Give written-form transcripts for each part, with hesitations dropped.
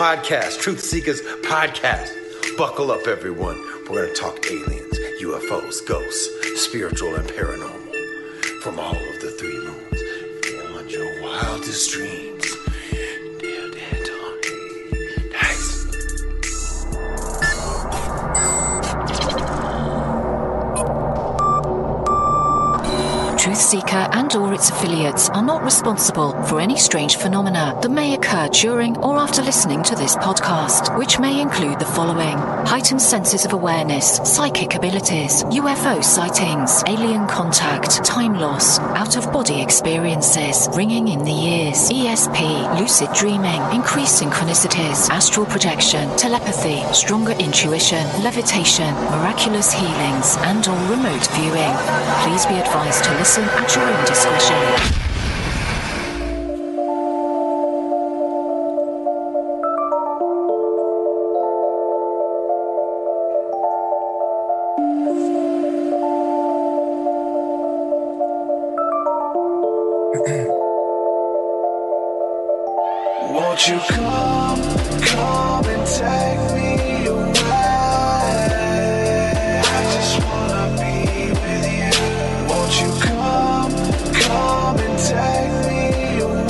Podcast, TruthSeekahs Podcast. Buckle up, everyone. We're going to talk aliens, UFOs, ghosts, spiritual and paranormal. From all of the three moons, beyond your wildest dreams. Nice. TruthSeekah and or its affiliates are not responsible for any strange phenomena that may occur during or after listening to this podcast, which may include the following: heightened senses of awareness, psychic abilities, UFO sightings, alien contact, time loss, out-of-body experiences, ringing in the ears, ESP, lucid dreaming, increased synchronicities, astral projection, telepathy, stronger intuition, levitation, miraculous healings, and or remote viewing. Please be advised to listen at your own discretion. Won't you come and take me away? I just wanna be with you. Won't you come and take me away?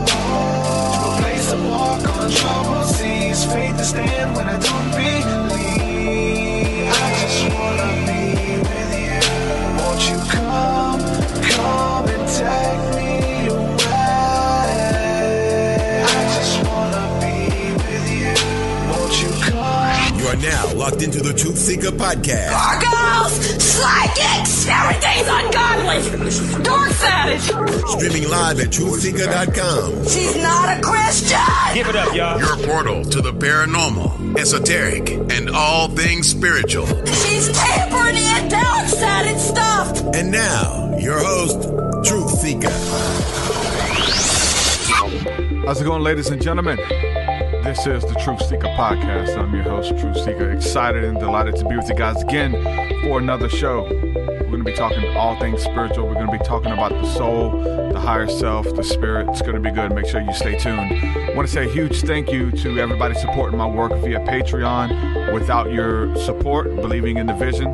To a place to walk on troubled seas, faith to stand when I don't believe. I just wanna be with you. Won't you come and take me away? I just wanna be with you. Won't you come? You are now locked into the TruthSeekah Podcast. Gargoyles, psychics, everything's ungodly. Dark savage. Streaming live at TruthSeekah.com. She's not a Christian. Give it up, y'all. Your portal to the paranormal, esoteric, and all things spiritual. She's tampering in dark-sided stuff. And now, your host, TruthSeekah. How's it going, ladies and gentlemen? This is the TruthSeekah Podcast. I'm your host, TruthSeekah. Excited and delighted to be with you guys again for another show. We're going to be talking all things spiritual. We're going to be talking about the soul, the higher self, the spirit. It's going to be good. Make sure you stay tuned. I want to say a huge thank you to everybody supporting my work via Patreon. Without your support, believing in the vision,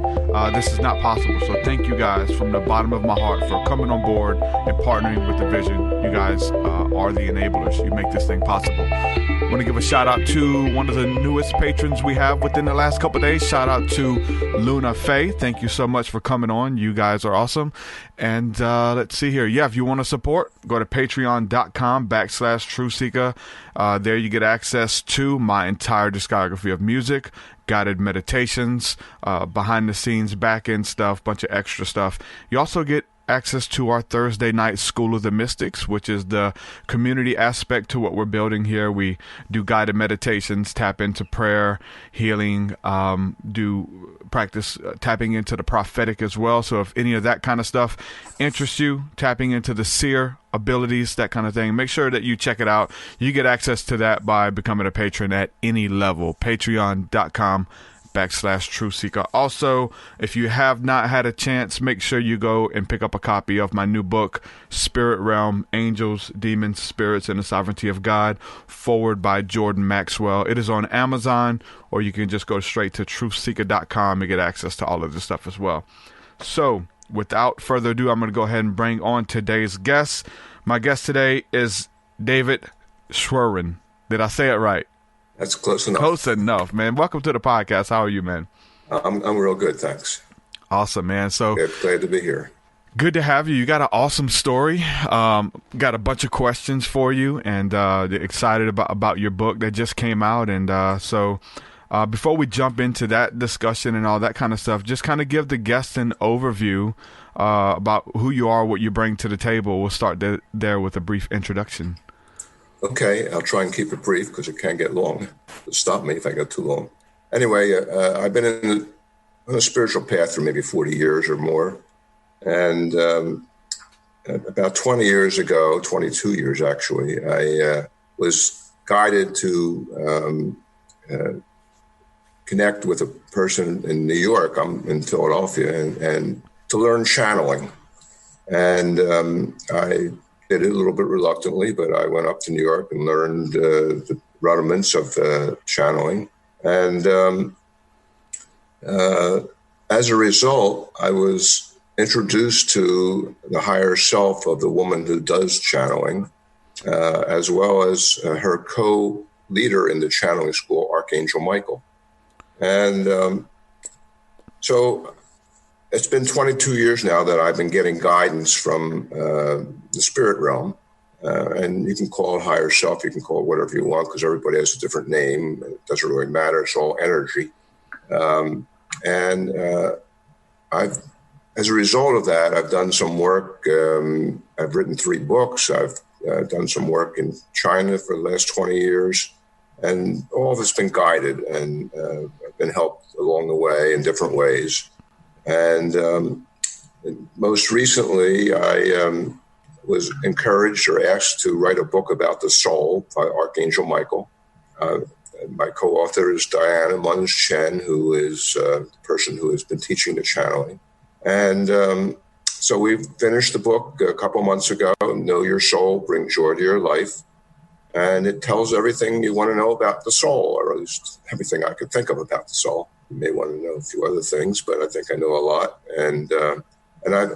this is not possible. So thank you guys from the bottom of my heart for coming on board and partnering with the vision. You guys are the enablers. You make this thing possible. I want to give a shout out to one of the newest patrons we have within the last couple of days. Shout out to Luna Faye. Thank you so much for coming on. You guys are awesome. And let's see here. Yeah, if you want to support, go to patreon.com/TruthSeekah. There you get access to my entire discography of music, guided meditations, behind the scenes, back end stuff, bunch of extra stuff. You also get access to our Thursday night School of the Mystics, which is the community aspect to what we're building here. We do guided meditations, tap into prayer, healing, do practice tapping into the prophetic as well. So if any of that kind of stuff interests you, tapping into the seer abilities, that kind of thing, make sure that you check it out. You get access to that by becoming a patron at any level. Patreon.com/TruthSeekah. Also, if you have not had a chance, make sure you go and pick up a copy of my new book, Spirit Realm, Angels, Demons, Spirits, and the Sovereignty of God, forward by Jordan Maxwell. It is on Amazon, or you can just go straight to TruthSeekah.com and get access to all of this stuff as well. So, without further ado, I'm going to go ahead and bring on today's guest. My guest today is David Schwerin. Did I say it right? That's close enough. Close enough, man. Welcome to the podcast. How are you, man? I'm real good, thanks. Awesome, man. So glad to be here. Good to have you. You got an awesome story. Got a bunch of questions for you, and excited about your book that just came out. And so before we jump into that discussion and all that kind of stuff, just kind of give the guests an overview about who you are, what you bring to the table. We'll start there with a brief introduction. Okay, I'll try and keep it brief because it can get long. Stop me if I go too long. Anyway, I've been on a spiritual path for maybe 40 years or more. And about 20 years ago, 22 years actually, I was guided to connect with a person in New York. I'm in Philadelphia, and to learn channeling. And I did it a little bit reluctantly, but I went up to New York and learned the rudiments of channeling. And as a result, I was introduced to the higher self of the woman who does channeling, as well as her co-leader in the channeling school, Archangel Michael. And so it's been 22 years now that I've been getting guidance from the spirit realm. And you can call it higher self, you can call it whatever you want, because everybody has a different name. It doesn't really matter. It's all energy. As a result of that, I've done some work. I've written 3 books. I've done some work in China for the last 20 years. And all of it's been guided, and I've been helped along the way in different ways. And most recently, I was encouraged or asked to write a book about the soul by Archangel Michael. My co-author is Diana Munz Chen, who is the person who has been teaching the channeling. And so we finished the book a couple months ago, Know Your Soul, Bring Joy to Your Life. And it tells everything you want to know about the soul, or at least everything I could think of about the soul. You may want to know a few other things, but I think I know a lot. And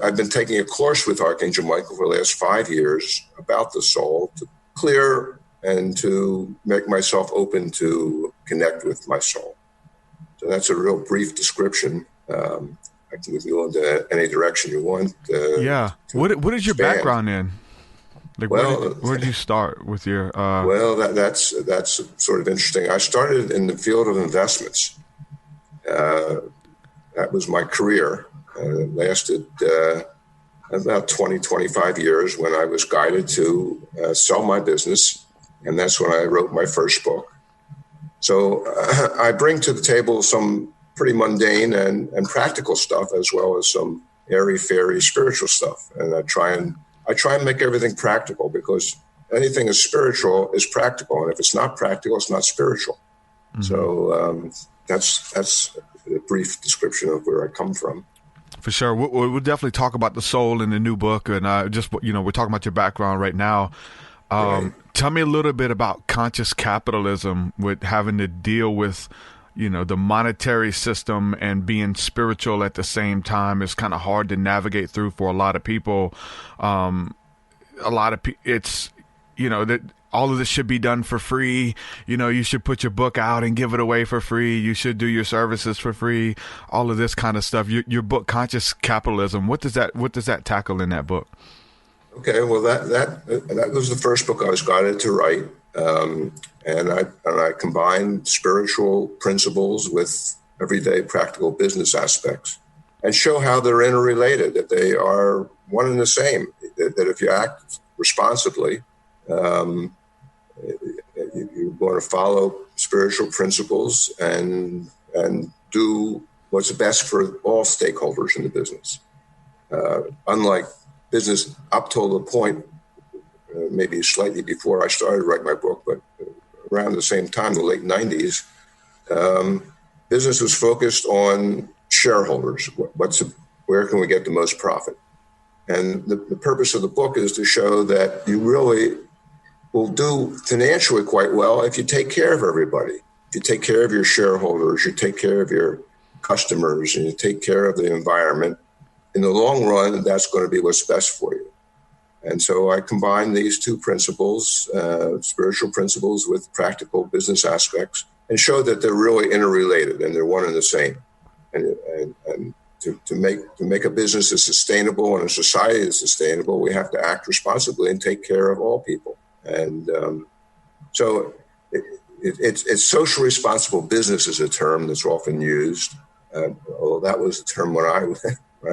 I've been taking a course with Archangel Michael for the last 5 years about the soul to clear and to make myself open to connect with my soul. So that's a real brief description. I can go into any direction you want. Yeah. What is your background in? Like, well, where did you start with your? Well, that's sort of interesting. I started in the field of investments. That was my career. It lasted about 20, 25 years when I was guided to sell my business. And that's when I wrote my first book. So I bring to the table some pretty mundane and practical stuff, as well as some airy-fairy spiritual stuff. And I try and make everything practical, because anything is spiritual is practical. And if it's not practical, it's not spiritual. Mm-hmm. So that's a brief description of where I come from. For sure. We'll definitely talk about the soul in the new book. And we're talking about your background right now. Right. Tell me a little bit about conscious capitalism, with having to deal with, the monetary system and being spiritual at the same time. Is kind of hard to navigate through for a lot of people. It's, that all of this should be done for free. You should put your book out and give it away for free. You should do your services for free. All of this kind of stuff. Your book, Conscious Capitalism, what does that tackle in that book? Okay, well, that was the first book I was guided to write, and I combined spiritual principles with everyday practical business aspects, and show how they're interrelated, that they are one and the same. That if you act responsibly, you're going to follow spiritual principles and do what's best for all stakeholders in the business. Unlike business up till the point, maybe slightly before I started writing my book, but around the same time, the late 90s, business was focused on shareholders. Where can we get the most profit? And the purpose of the book is to show that you really will do financially quite well if you take care of everybody. If you take care of your shareholders, you take care of your customers, and you take care of the environment. In the long run, that's going to be what's best for you. And so I combine these two principles, spiritual principles, with practical business aspects, and show that they're really interrelated and they're one and the same. And to make a business as sustainable and a society as sustainable, we have to act responsibly and take care of all people. And so it's social responsible business is a term that's often used. Although that was the term when I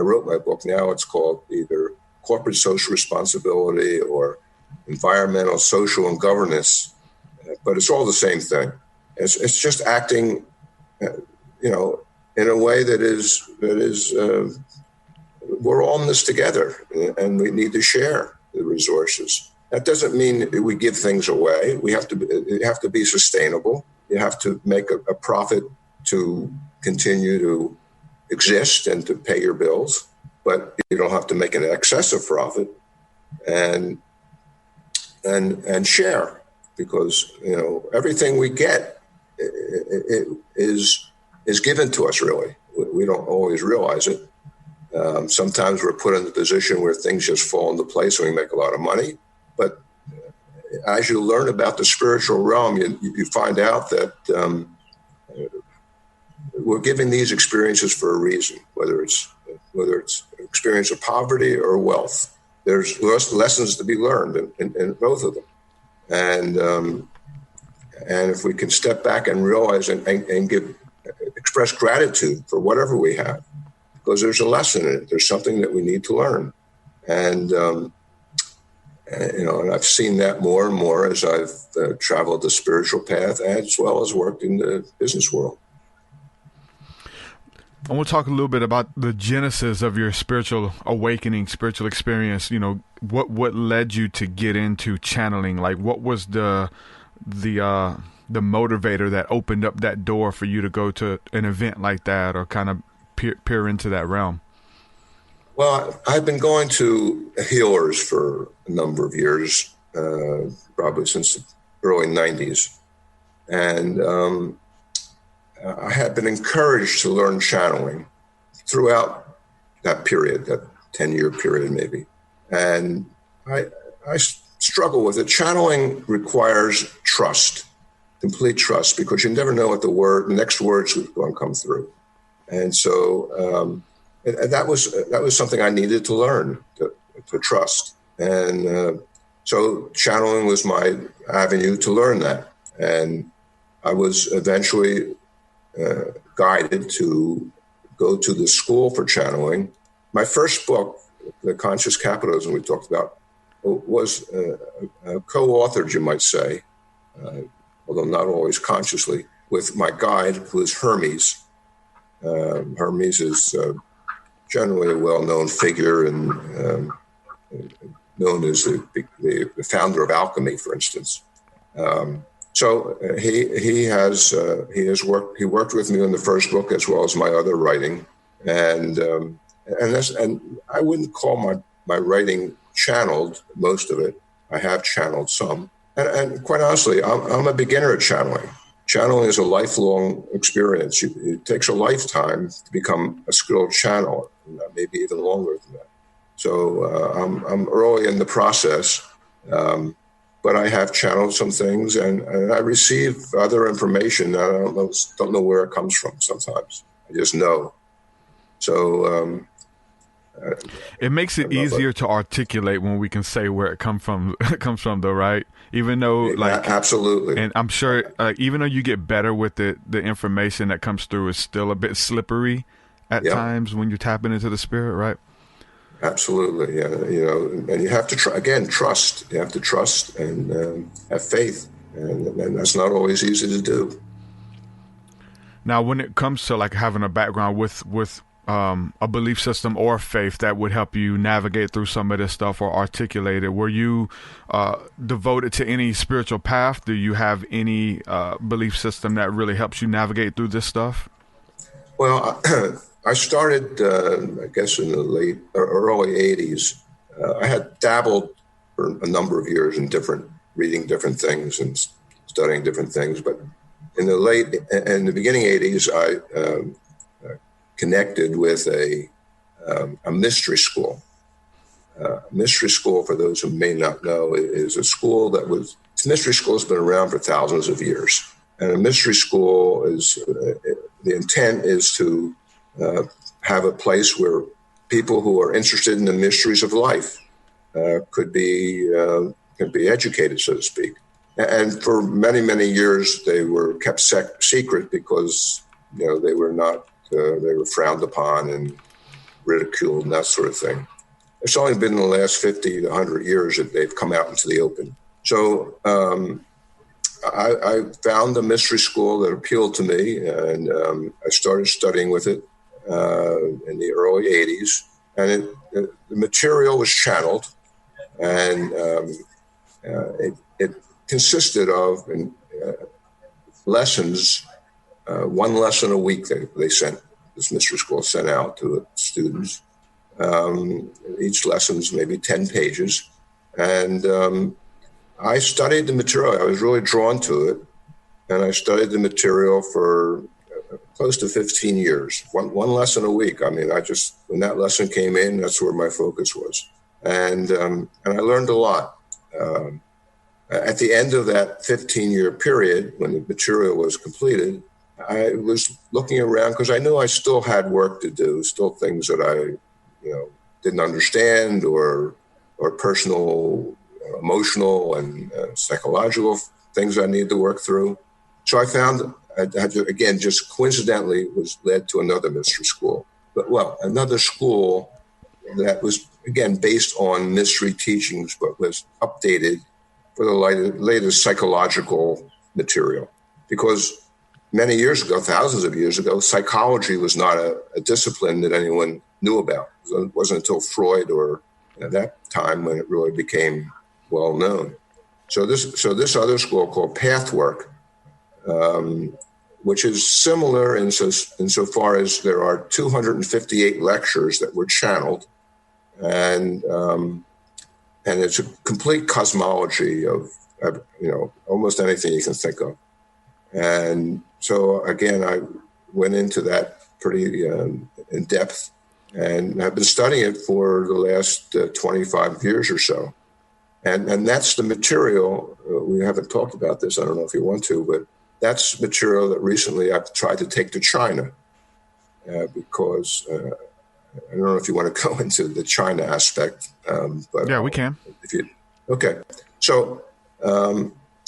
wrote my book. Now it's called either corporate social responsibility or environmental, social, and governance. But it's all the same thing. It's just acting, in a way that is we're all in this together, and we need to share the resources. That doesn't mean we give things away. You have to be sustainable. You have to make a profit to continue to exist and to pay your bills, but you don't have to make an excessive profit. And and share, because everything we get it is given to us. Really, we don't always realize it. Sometimes we're put in the position where things just fall into place and we make a lot of money. But as you learn about the spiritual realm, you find out that we're given these experiences for a reason, whether it's experience of poverty or wealth. There's lessons to be learned in both of them. And if we can step back and realize and express gratitude for whatever we have, because there's a lesson in it. There's something that we need to learn. And and I've seen that more and more as I've traveled the spiritual path as well as worked in the business world. I want to talk a little bit about the genesis of your spiritual awakening, spiritual experience. What led you to get into channeling? Like, what was the motivator that opened up that door for you to go to an event like that, or kind of peer into that realm? Well, I've been going to healers for a number of years, probably since the early 90s. And I had been encouraged to learn channeling throughout that period, that 10-year period maybe. And I struggle with it. Channeling requires trust, complete trust, because you never know what the next words are going to come through. And so and that was something I needed to learn, to trust. And so channeling was my avenue to learn that. And I was eventually guided to go to the school for channeling. My first book, The Conscious Capitalism we talked about, was co-authored, you might say, although not always consciously, with my guide, who is Hermes. Hermes is generally a well-known figure and known as the founder of alchemy, for instance. So he worked with me on the first book as well as my other writing, and I wouldn't call my writing channeled, most of it. I have channeled some, and quite honestly, I'm a beginner at channeling. Channeling is a lifelong experience. It takes a lifetime to become a skilled channeler, maybe even longer than that. So I'm early in the process, but I have channeled some things, and I receive other information that I don't know where it comes from sometimes. I just know. So it makes it easier to articulate when we can say where it comes from, though, right? Even though, absolutely, and I'm sure, even though you get better with the information that comes through, is still a bit slippery at times when you're tapping into the spirit, right? Absolutely, yeah. And you have to trust. You have to trust and have faith, and that's not always easy to do. Now, when it comes to like having a background with a belief system or faith that would help you navigate through some of this stuff or articulate it, were you devoted to any spiritual path? Do you have any belief system that really helps you navigate through this stuff? Well, I started, I guess, in the early 80s. I had dabbled for a number of years in reading different things and studying different things. But in the beginning 80s, I connected with a mystery school. Mystery school, for those who may not know, is a school mystery school has been around for thousands of years. And a mystery school the intent is to have a place where people who are interested in the mysteries of life could be educated, so to speak. And for many, many years, they were kept secret because they were not. They were frowned upon and ridiculed and that sort of thing. It's only been in the last 50 to 100 years that they've come out into the open. So I found a mystery school that appealed to me, and I started studying with it in the early 80s. And the material was channeled, and it consisted of lessons. One lesson a week this mystery school sent out to its students. Each lesson's maybe 10 pages. And I studied the material. I was really drawn to it, and I studied the material for close to 15 years. One lesson a week. I mean, when that lesson came in, that's where my focus was, and I learned a lot. At the end of that 15-year period, when the material was completed, I was looking around because I knew I still had work to do, still things that I, didn't understand or personal, emotional, and psychological things I needed to work through. So I found, again, just coincidentally, was led to another mystery school. Another school that was, again, based on mystery teachings, but was updated for the latest psychological material. Because many years ago, thousands of years ago, psychology was not a discipline that anyone knew about. It wasn't until Freud or at that time when it really became well known. So this other school called Pathwork, which is similar insofar as there are 258 lectures that were channeled, and it's a complete cosmology of almost anything you can think of. And so again, I went into that pretty in depth, and I've been studying it for the last 25 years or so. And that's the material. We haven't talked about this. I don't know if you want to, but that's material that recently I've tried to take to China because I don't know if you want to go into the China aspect. But yeah, we can. Okay. So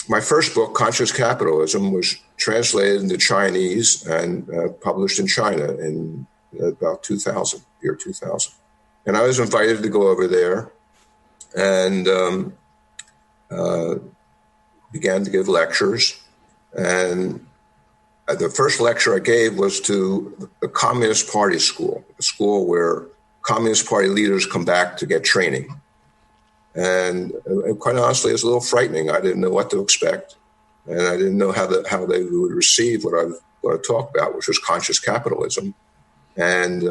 my first book, Conscious Capitalism, was translated into Chinese and published in China in about 2000. And I was invited to go over there and began to give lectures. And the first lecture I gave was to the Communist Party school, a school where Communist Party leaders come back to get training. And quite honestly, it's a little frightening. I didn't know what to expect, and I didn't know how they would receive what I talked about, which was conscious capitalism. And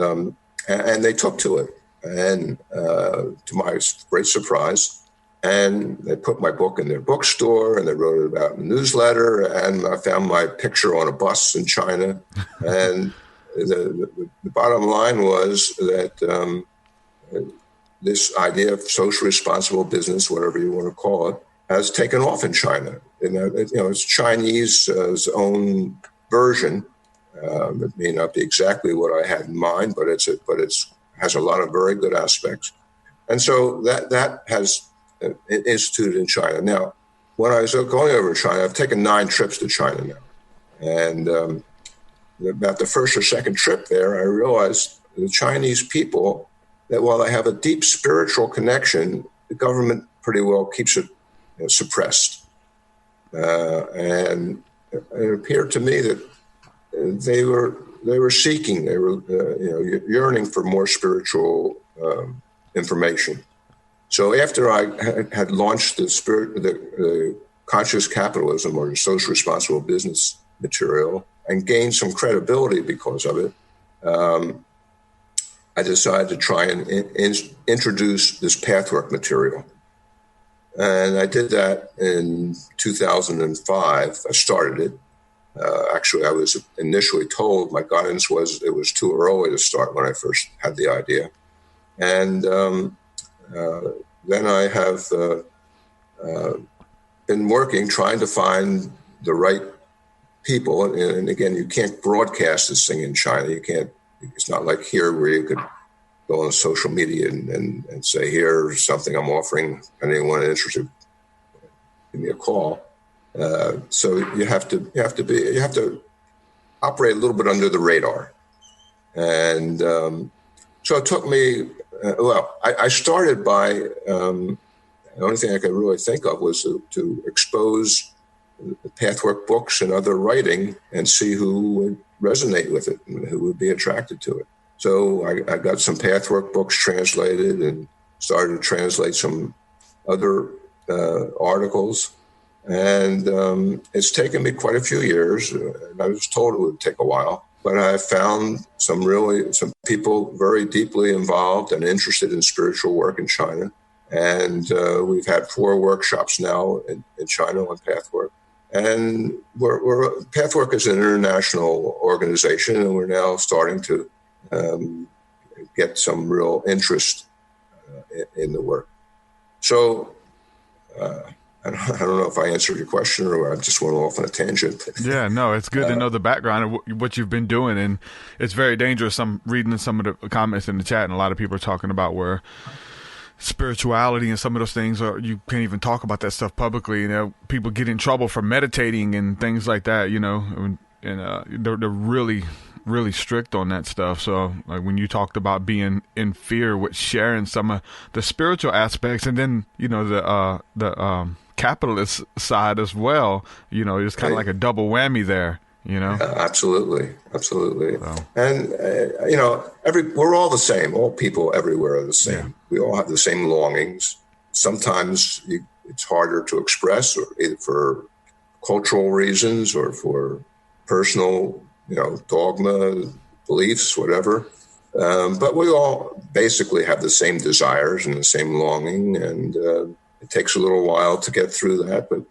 they took to it, and to my great surprise. And they put my book in their bookstore, and they wrote it about in the newsletter. And I found my picture on a bus in China. And the bottom line was that this idea of social responsible business, whatever you want to call it, has taken off in China. And, it's Chinese's own version. It may not be exactly what I had in mind, but it has a lot of very good aspects. And so that has instituted in China. Now, when I was going over to China, I've taken 9 trips to China now. And about the first or second trip there, I realized the Chinese people, that while they have a deep spiritual connection, the government pretty well keeps it suppressed. And it appeared to me that they were seeking, they were yearning for more spiritual information. So after I had launched the conscious capitalism or the social responsible business material and gained some credibility because of it, I decided to try and introduce this Pathwork material. And I did that in 2005. I started it. Actually, I was initially told, my guidance was it was too early to start when I first had the idea. And then I have been working, trying to find the right people. And again, you can't broadcast this thing in China. You can't. It's not like here where you could go on social media and say, here's something I'm offering. Anyone interested, give me a call. So you have to operate a little bit under the radar. And so it took me, I started by, the only thing I could really think of was to expose the Pathwork books and other writing and see who would resonate with it and who would be attracted to it. So I got some Pathwork books translated and started to translate some other articles. And it's taken me quite a few years. And I was told it would take a while. But I found some people very deeply involved and interested in spiritual work in China. And we've had 4 workshops now in China on Pathwork. And Pathwork is an international organization, and we're now starting to get some real interest in the work. So I don't know if I answered your question or I just went off on a tangent. Yeah, no, it's good to know the background of what you've been doing, and it's very dangerous. I'm reading some of the comments in the chat, and a lot of people are talking about where spirituality and some of those things are, you can't even talk about that stuff publicly. You know, people get in trouble for meditating and things like that, you know, and they're really, really strict on that stuff. So like when you talked about being in fear with sharing some of the spiritual aspects, and then, you know, the capitalist side as well, you know, it's kind of like a double whammy there. You know, absolutely. So. And you know, we're all the same. All people everywhere are the same. Yeah. We all have the same longings. Sometimes it's harder to express, or either for cultural reasons or for personal, you know, dogma, beliefs, whatever. But we all basically have the same desires and the same longing, and it takes a little while to get through that. But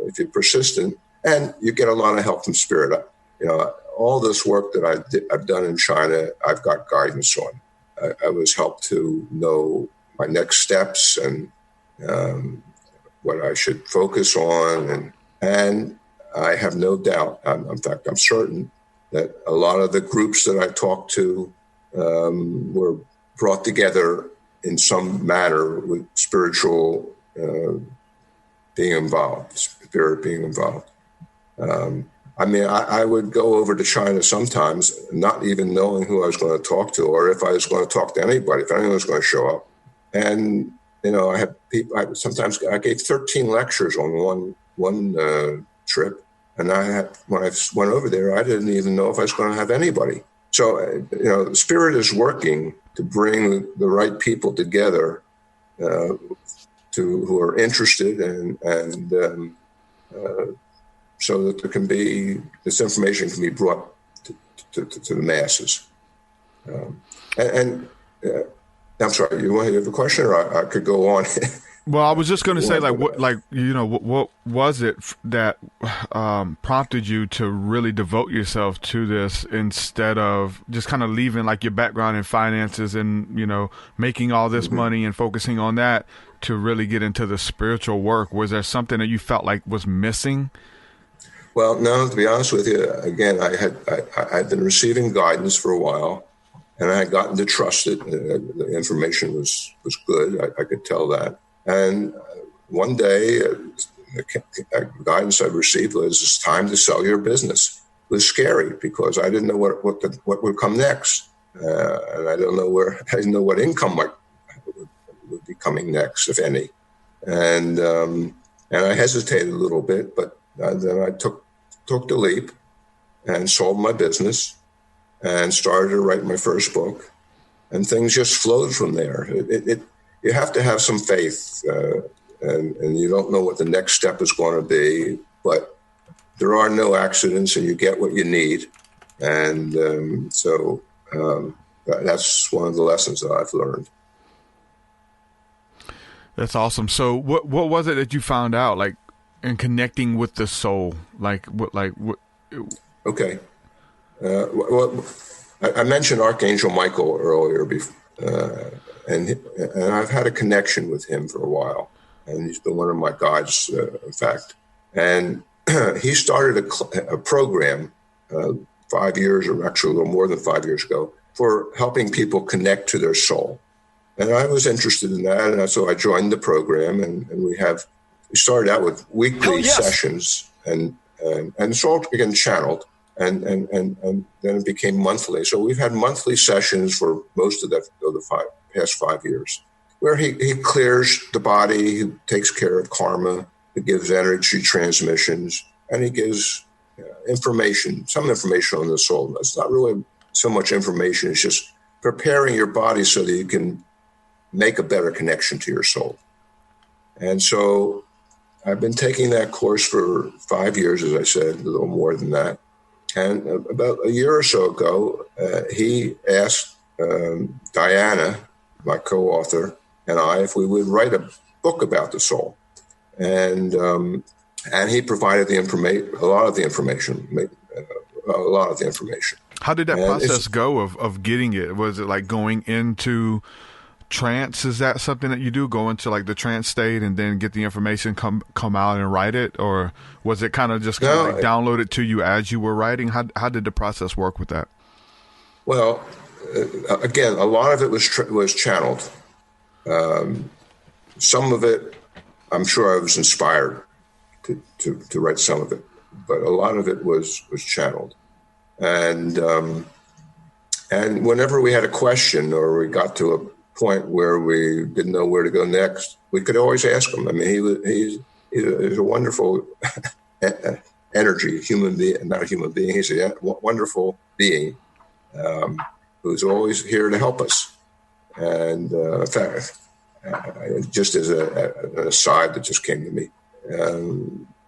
if you're persistent. And you get a lot of help from spirit. You know, all this work that I've done in China, I've got guidance on. I was helped to know my next steps and what I should focus on. And I have no doubt, in fact, I'm certain that a lot of the groups that I talked to were brought together in some manner with spiritual being involved, spirit being involved. I mean, I would go over to China sometimes, not even knowing who I was going to talk to, or if I was going to talk to anybody, if anyone was going to show up. And, you know, I had people, I gave 13 lectures on one trip. And when I went over there, I didn't even know if I was going to have anybody. So, you know, the spirit is working to bring the right people together who are interested and so that this information can be brought to the masses. I'm sorry, you have a question, or I could go on? Well, I was just going to say, what was it that prompted you to really devote yourself to this instead of just kind of leaving like your background in finances and, you know, making all this money and focusing on that to really get into the spiritual work? Was there something that you felt like was missing? Well, no, to be honest with you, again, I had been receiving guidance for a while, and I had gotten to trust it. The information was good. I could tell that. And one day, the guidance I received was, it's time to sell your business. It was scary because I didn't know what would come next. And I didn't know what income would be coming next, if any. And I hesitated a little bit, but then I took the leap and sold my business and started to write my first book, and things just flowed from there. You have to have some faith, and you don't know what the next step is going to be, but there are no accidents, and you get what you need. And so that's one of the lessons that I've learned. That's awesome. So what was it that you found out, like, in connecting with the soul? Okay. Well, I mentioned Archangel Michael earlier, and I've had a connection with him for a while, and he's been one of my guides, in fact. And he started a program 5 years, or actually a little more than 5 years ago, for helping people connect to their soul. And I was interested in that, and so I joined the program, and we started out with weekly sessions, and it's all again channeled, and then it became monthly. So we've had monthly sessions for most of the past 5 years, where he clears the body, he takes care of karma, he gives energy transmissions, and he gives some information on the soul. It's not really so much information; it's just preparing your body so that you can make a better connection to your soul. And so I've been taking that course for 5 years, as I said, a little more than that. And about a year or so ago, he asked Diana, my co-author, and I if we would write a book about the soul, and he provided a lot of the information. How did that process go of getting it? Was it like going into trance? Is that something that you do, go into like the trance state and then get the information, come out and write it? Or was it kind of just downloaded to you as you were writing? How did the process work with that? Well, again, a lot of it was channeled. Some of it, I'm sure I was inspired to write some of it, but a lot of it was channeled. And whenever we had a question or we got to a point where we didn't know where to go next, we could always ask him. I mean, he's a wonderful energy, human being, not a human being. He's a wonderful being who's always here to help us. And in fact, just as an aside that just came to me,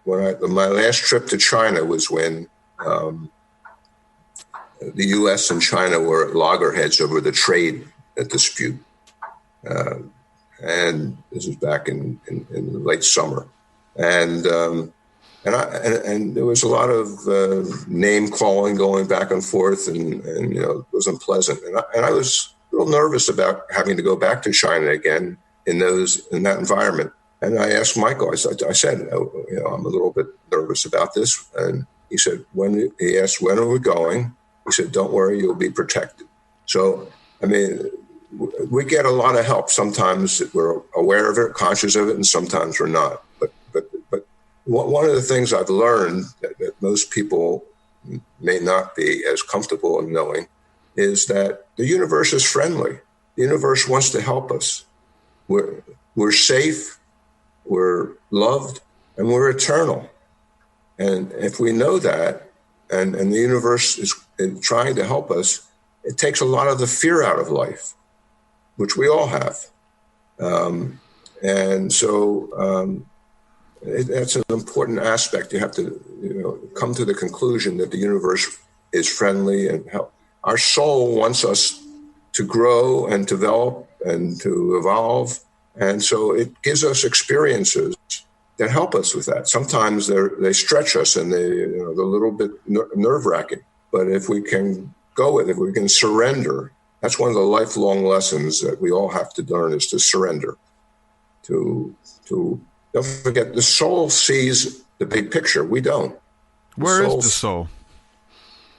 my last trip to China was when the U.S. and China were at loggerheads over the trade dispute, and this was back in late summer, and there was a lot of name calling going back and forth, and it was unpleasant, and I was a little nervous about having to go back to China again in that environment. And I asked Michael, I said, I'm a little bit nervous about this. And he said, he asked, when are we going? He said, don't worry, you'll be protected. So, I mean, we get a lot of help. Sometimes we're aware of it, conscious of it, and sometimes we're not. But one of the things I've learned that most people may not be as comfortable in knowing is that the universe is friendly. The universe wants to help us. We're safe. We're loved, and we're eternal. And if we know that, and the universe is trying to help us, it takes a lot of the fear out of life, which we all have. And so that's an important aspect. You have to come to the conclusion that the universe is friendly and help. Our soul wants us to grow and develop and to evolve. And so it gives us experiences that help us with that. Sometimes they stretch us and they're a little bit nerve-wracking. But if we can go with it, if we can surrender, that's one of the lifelong lessons that we all have to learn, is to surrender. To don't forget, the soul sees the big picture. We don't. Where is the soul?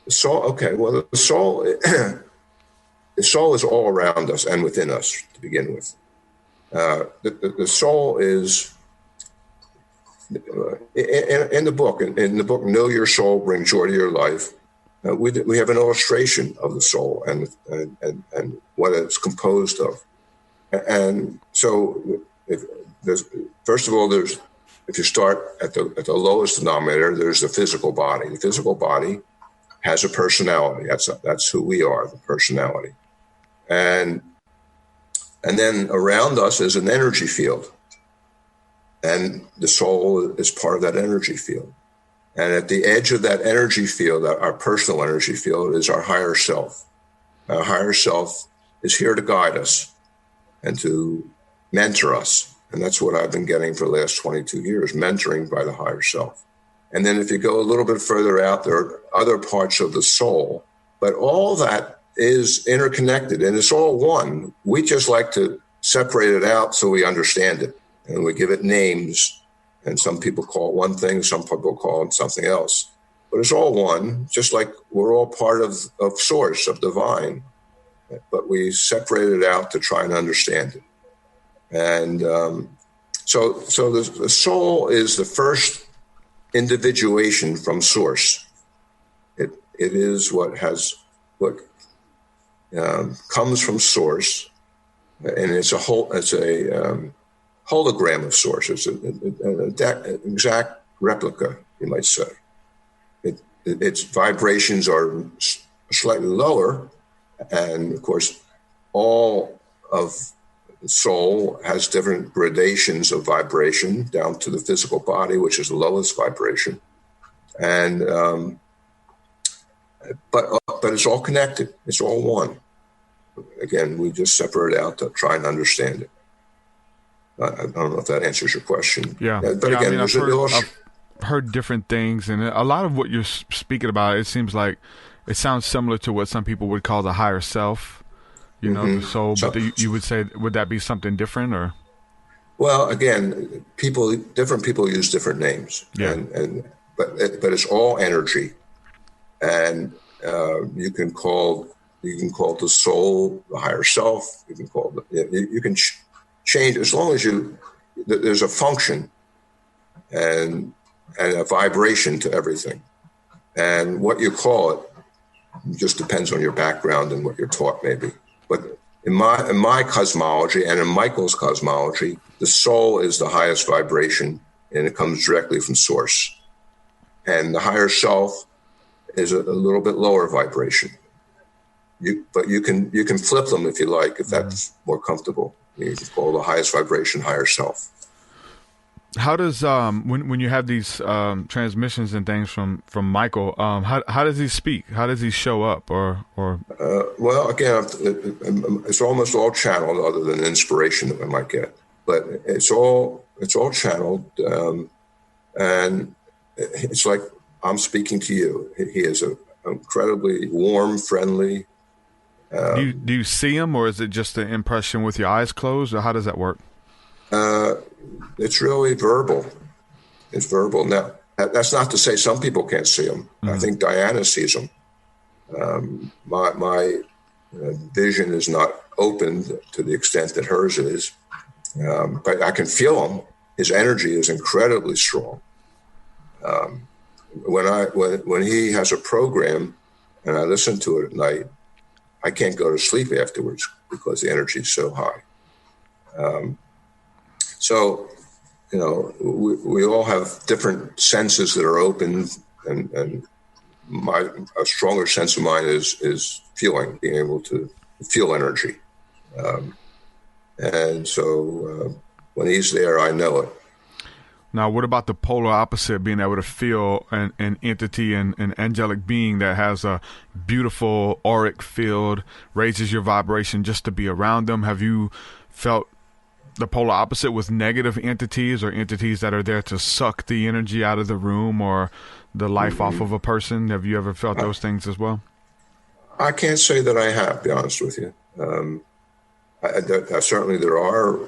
The soul. Okay. Well, the soul is all around us and within us to begin with. The soul is in the book. In the book, Know Your Soul, Bring Joy to Your Life. We have an illustration of the soul and what it's composed of. And so, first of all, if you start at the lowest denominator, there's the physical body. The physical body has a personality. That's who we are, the personality. And then around us is an energy field. And the soul is part of that energy field. And at the edge of that energy field, our personal energy field, is our higher self. Our higher self is here to guide us and to mentor us. And that's what I've been getting for the last 22 years, mentoring by the higher self. And then if you go a little bit further out, there are other parts of the soul. But all that is interconnected, and it's all one. We just like to separate it out so we understand it, and we give it names, and some people call it one thing, some people call it something else. But it's all one, just like we're all part of source, of divine, but we separate it out to try and understand it. And so the soul is the first individuation from source. It is what comes from source, and it's a hologram of source. It's an exact replica, you might say. Its vibrations are slightly lower, and of course, all of the soul has different gradations of vibration down to the physical body, which is the lowest vibration, and but it's all connected. It's all one. Again, we just separate it out to try and understand it. I don't know if that answers your question. Yeah. But yeah, again, I've heard different things, and a lot of what you're speaking about, it seems like it sounds similar to what some people would call the higher self, you know, the soul. But you would say, would that be something different, or? Well, again, different people use different names, but it's all energy, and you can call the soul the higher self. You can call it. You can change as long as there's a function and a vibration to everything, and what you call it just depends on your background and what you're taught, maybe. But in my cosmology and in Michael's cosmology, the soul is the highest vibration, and it comes directly from source. And the higher self is a little bit lower vibration. But you can flip them if you like, if that's more comfortable. You can call the highest vibration higher self. How does when you have these transmissions and things from Michael, how does he speak? How does he show up? Well, again, it's almost all channeled, other than inspiration that I might get. But it's all channeled, and it's like I'm speaking to you. He is an incredibly warm, friendly. Do you see him, or is it just an impression with your eyes closed, or how does that work? It's really verbal. It's verbal. Now, that's not to say some people can't see him. Mm-hmm. I think Diana sees him. My vision is not opened to the extent that hers is, but I can feel him. His energy is incredibly strong. When he has a program and I listen to it at night, I can't go to sleep afterwards because the energy is so high. So, you know, we all have different senses that are open, and a stronger sense of mine is feeling, being able to feel energy. And so when he's there, I know it. Now, what about the polar opposite, being able to feel an entity, an angelic being that has a beautiful auric field, raises your vibration just to be around them? Have you felt the polar opposite with negative entities, or entities that are there to suck the energy out of the room or the life off of a person? Have you ever felt those things as well? I can't say that I have, to be honest with you. Certainly there are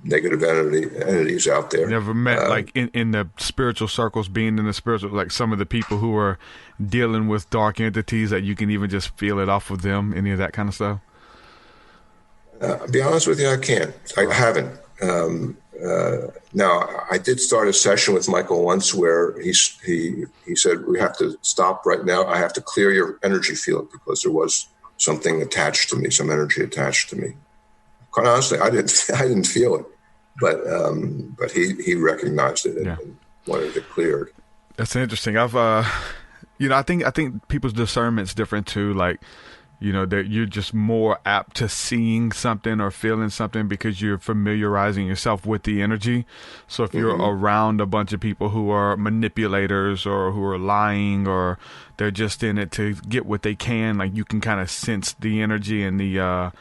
negative entities out there. Never met, like in the spiritual circles, being in the spiritual, like some of the people who are dealing with dark entities, that you can even just feel it off of them, any of that kind of stuff? I'll be honest with you, I can't. I haven't. Now, I did start a session with Michael once where he said, we have to stop right now. I have to clear your energy field because there was something attached to me, some energy attached to me. Quite honestly, I didn't feel it, but he recognized it and wanted it cleared. That's interesting. I've I think people's discernment's different too. Like, you know, that you're just more apt to seeing something or feeling something because you're familiarizing yourself with the energy. So if you're around a bunch of people who are manipulators or who are lying, or they're just in it to get what they can, like, you can kind of sense the energy and the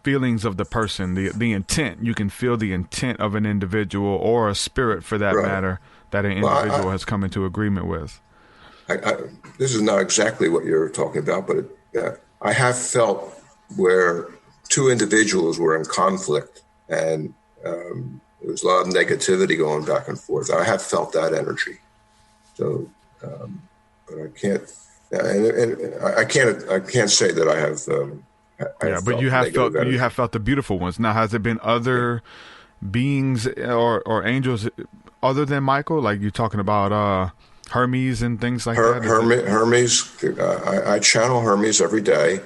feelings of the person, the intent. You can feel the intent of an individual or a spirit, for that matter, that an individual has come into agreement with. This is not exactly what you're talking about, but I have felt where two individuals were in conflict, and there was a lot of negativity going back and forth. I have felt that energy. So, but I can't, and I can't say that I have. But you have felt the beautiful ones. Now, has there been other beings or angels other than Michael? Like, you're talking about Hermes and things like that? Hermes, I channel Hermes every day,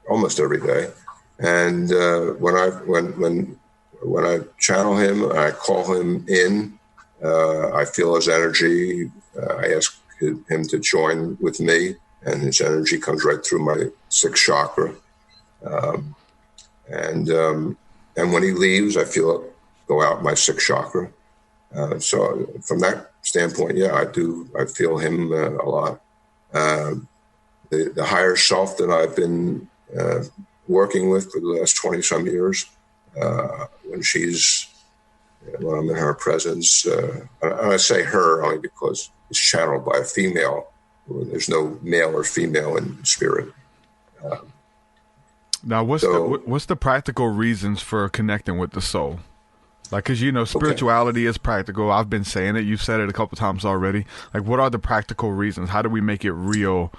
almost every day. And when I channel him, I call him in. I feel his energy. I ask him to join with me, and his energy comes right through my sixth chakra. And when he leaves, I feel it go out my sixth chakra. So from that standpoint, yeah, I feel him a lot. The higher self that I've been working with for the last 20-some years, when I'm in her presence, and I say her only because it's channeled by a female. There's no male or female in spirit. Now, what's the practical reasons for connecting with the soul? Like, because, spirituality is practical. I've been saying it. You've said it a couple times already. Like, what are the practical reasons? How do we make it real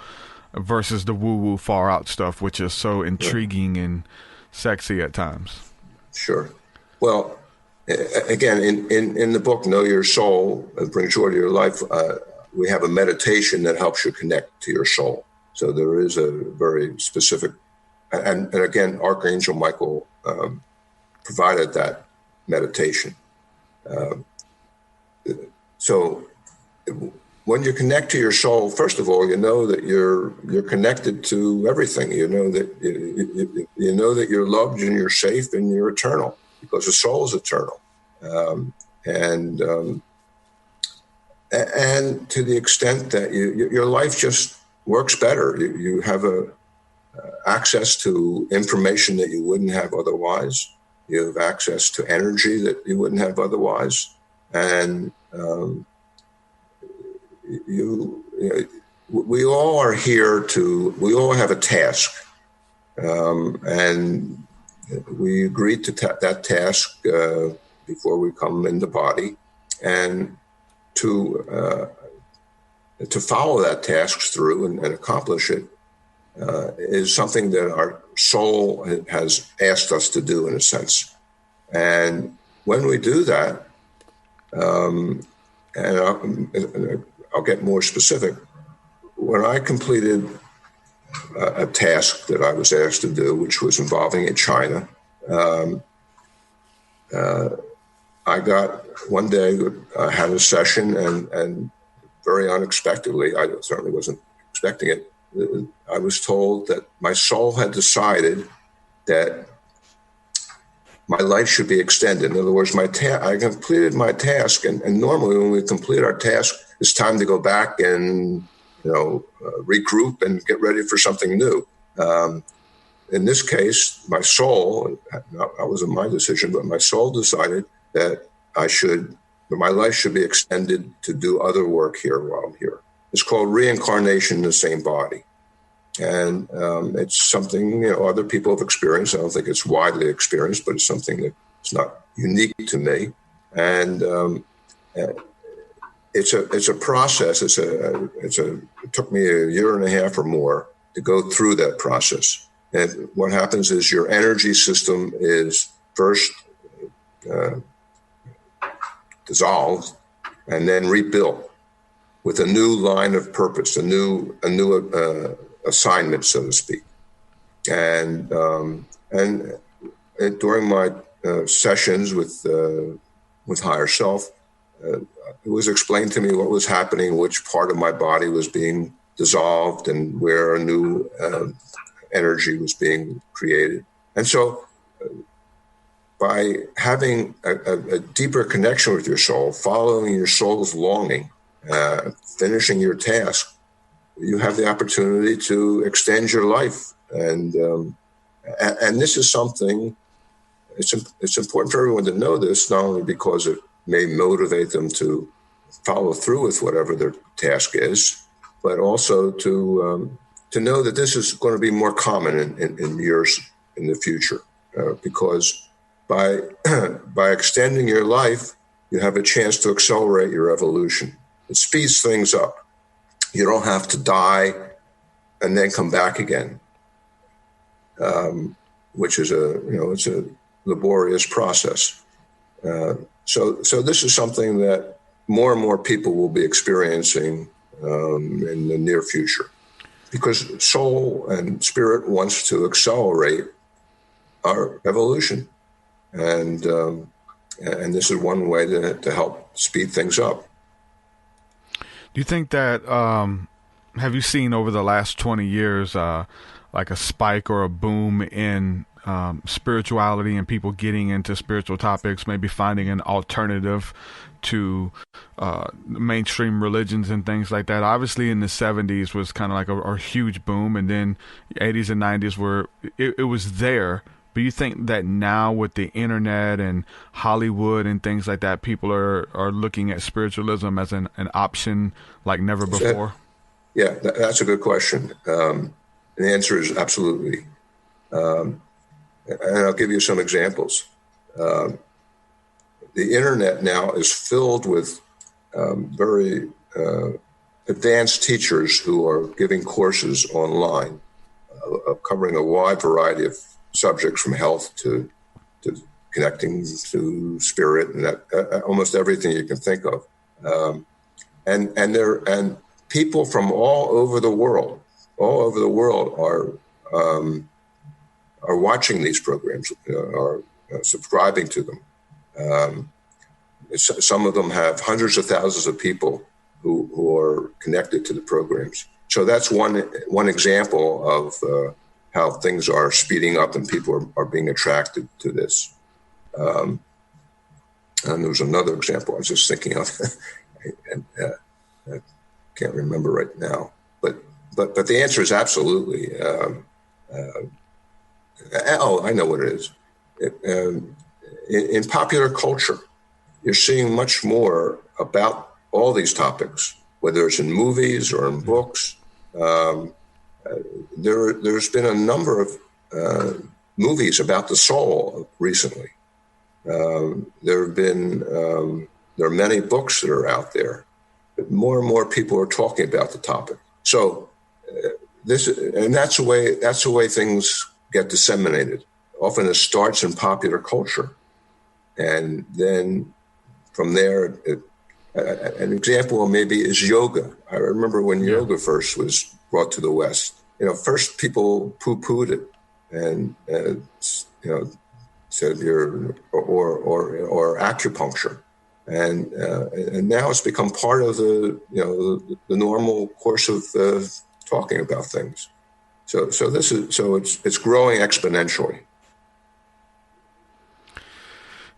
versus the woo-woo far-out stuff, which is so intriguing and sexy at times? Sure. Well, again, in the book, Know Your Soul, Bring Joy to Your Life, we have a meditation that helps you connect to your soul. So there is a very specific, and again, Archangel Michael provided that meditation. So when you connect to your soul, first of all, you know that you're connected to everything. You know that you know that you're loved and you're safe and you're eternal, because the soul is eternal. And to the extent that your life just works better, you have access to information that you wouldn't have otherwise. You have access to energy that you wouldn't have otherwise, and we all are here we all have a task, and we agreed to that task before we come in the body, and to follow that task through and accomplish it is something that our soul has asked us to do, in a sense. And when we do that, and I'll get more specific, when I completed a task that I was asked to do, which was involving in China, I got one day, I had a session, and very unexpectedly, I certainly wasn't expecting it, I was told that my soul had decided that my life should be extended. In other words, I completed my task, and normally when we complete our task, it's time to go back and regroup and get ready for something new. In this case, my soul, that wasn't my decision, but my soul decided that my life should be extended to do other work here while I'm here. It's called reincarnation in the same body. And it's something other people have experienced. I don't think it's widely experienced, but it's something that's not unique to me. And it's a process. It took me a year and a half or more to go through that process. And what happens is your energy system is first dissolved and then rebuilt with a new line of purpose, a new assignment, so to speak. And during my sessions with higher self, it was explained to me what was happening, which part of my body was being dissolved, and where a new energy was being created. And so by having a deeper connection with your soul, following your soul's longing, finishing your task, you have the opportunity to extend your life. And this is something, it's important for everyone to know this, not only because it may motivate them to follow through with whatever their task is, but also to know that this is going to be more common in years in the future, because by extending your life, you have a chance to accelerate your evolution. It speeds things up. You don't have to die and then come back again, which is it's a laborious process. So this is something that more and more people will be experiencing in the near future, because soul and spirit wants to accelerate our evolution, and this is one way to help speed things up. Do you think that have you seen over the last 20 years a like a spike or a boom in spirituality and people getting into spiritual topics, maybe finding an alternative to mainstream religions and things like that. Obviously in the 70s was kind of like a huge boom, and then 80s and 90s were it was there. But you think that now with the internet and Hollywood and things like that, people are looking at spiritualism as an option like never before? Yeah, that's a good question. And the answer is absolutely. And I'll give you some examples. The internet now is filled with very advanced teachers who are giving courses online, covering a wide variety of subjects from health to connecting to spirit and that, almost everything you can think of. And people from all over the world are watching these programs, are subscribing to them. Some of them have hundreds of thousands of people who are connected to the programs. So that's one example of how things are speeding up and people are being attracted to this. And there was another example I was just thinking of, and I can't remember right now. But the answer is absolutely. I know what it is. In popular culture, you're seeing much more about all these topics, whether it's in movies or in books. There's been a number of movies about the soul recently. There are many books that are out there, but more and more people are talking about the topic. So that's the way things get disseminated. Often it starts in popular culture, and then from there, an example maybe is yoga. I remember when yoga first was brought to the West. First people poo-pooed it and said or acupuncture, and now it's become part of the normal course of talking about things. So it's growing exponentially.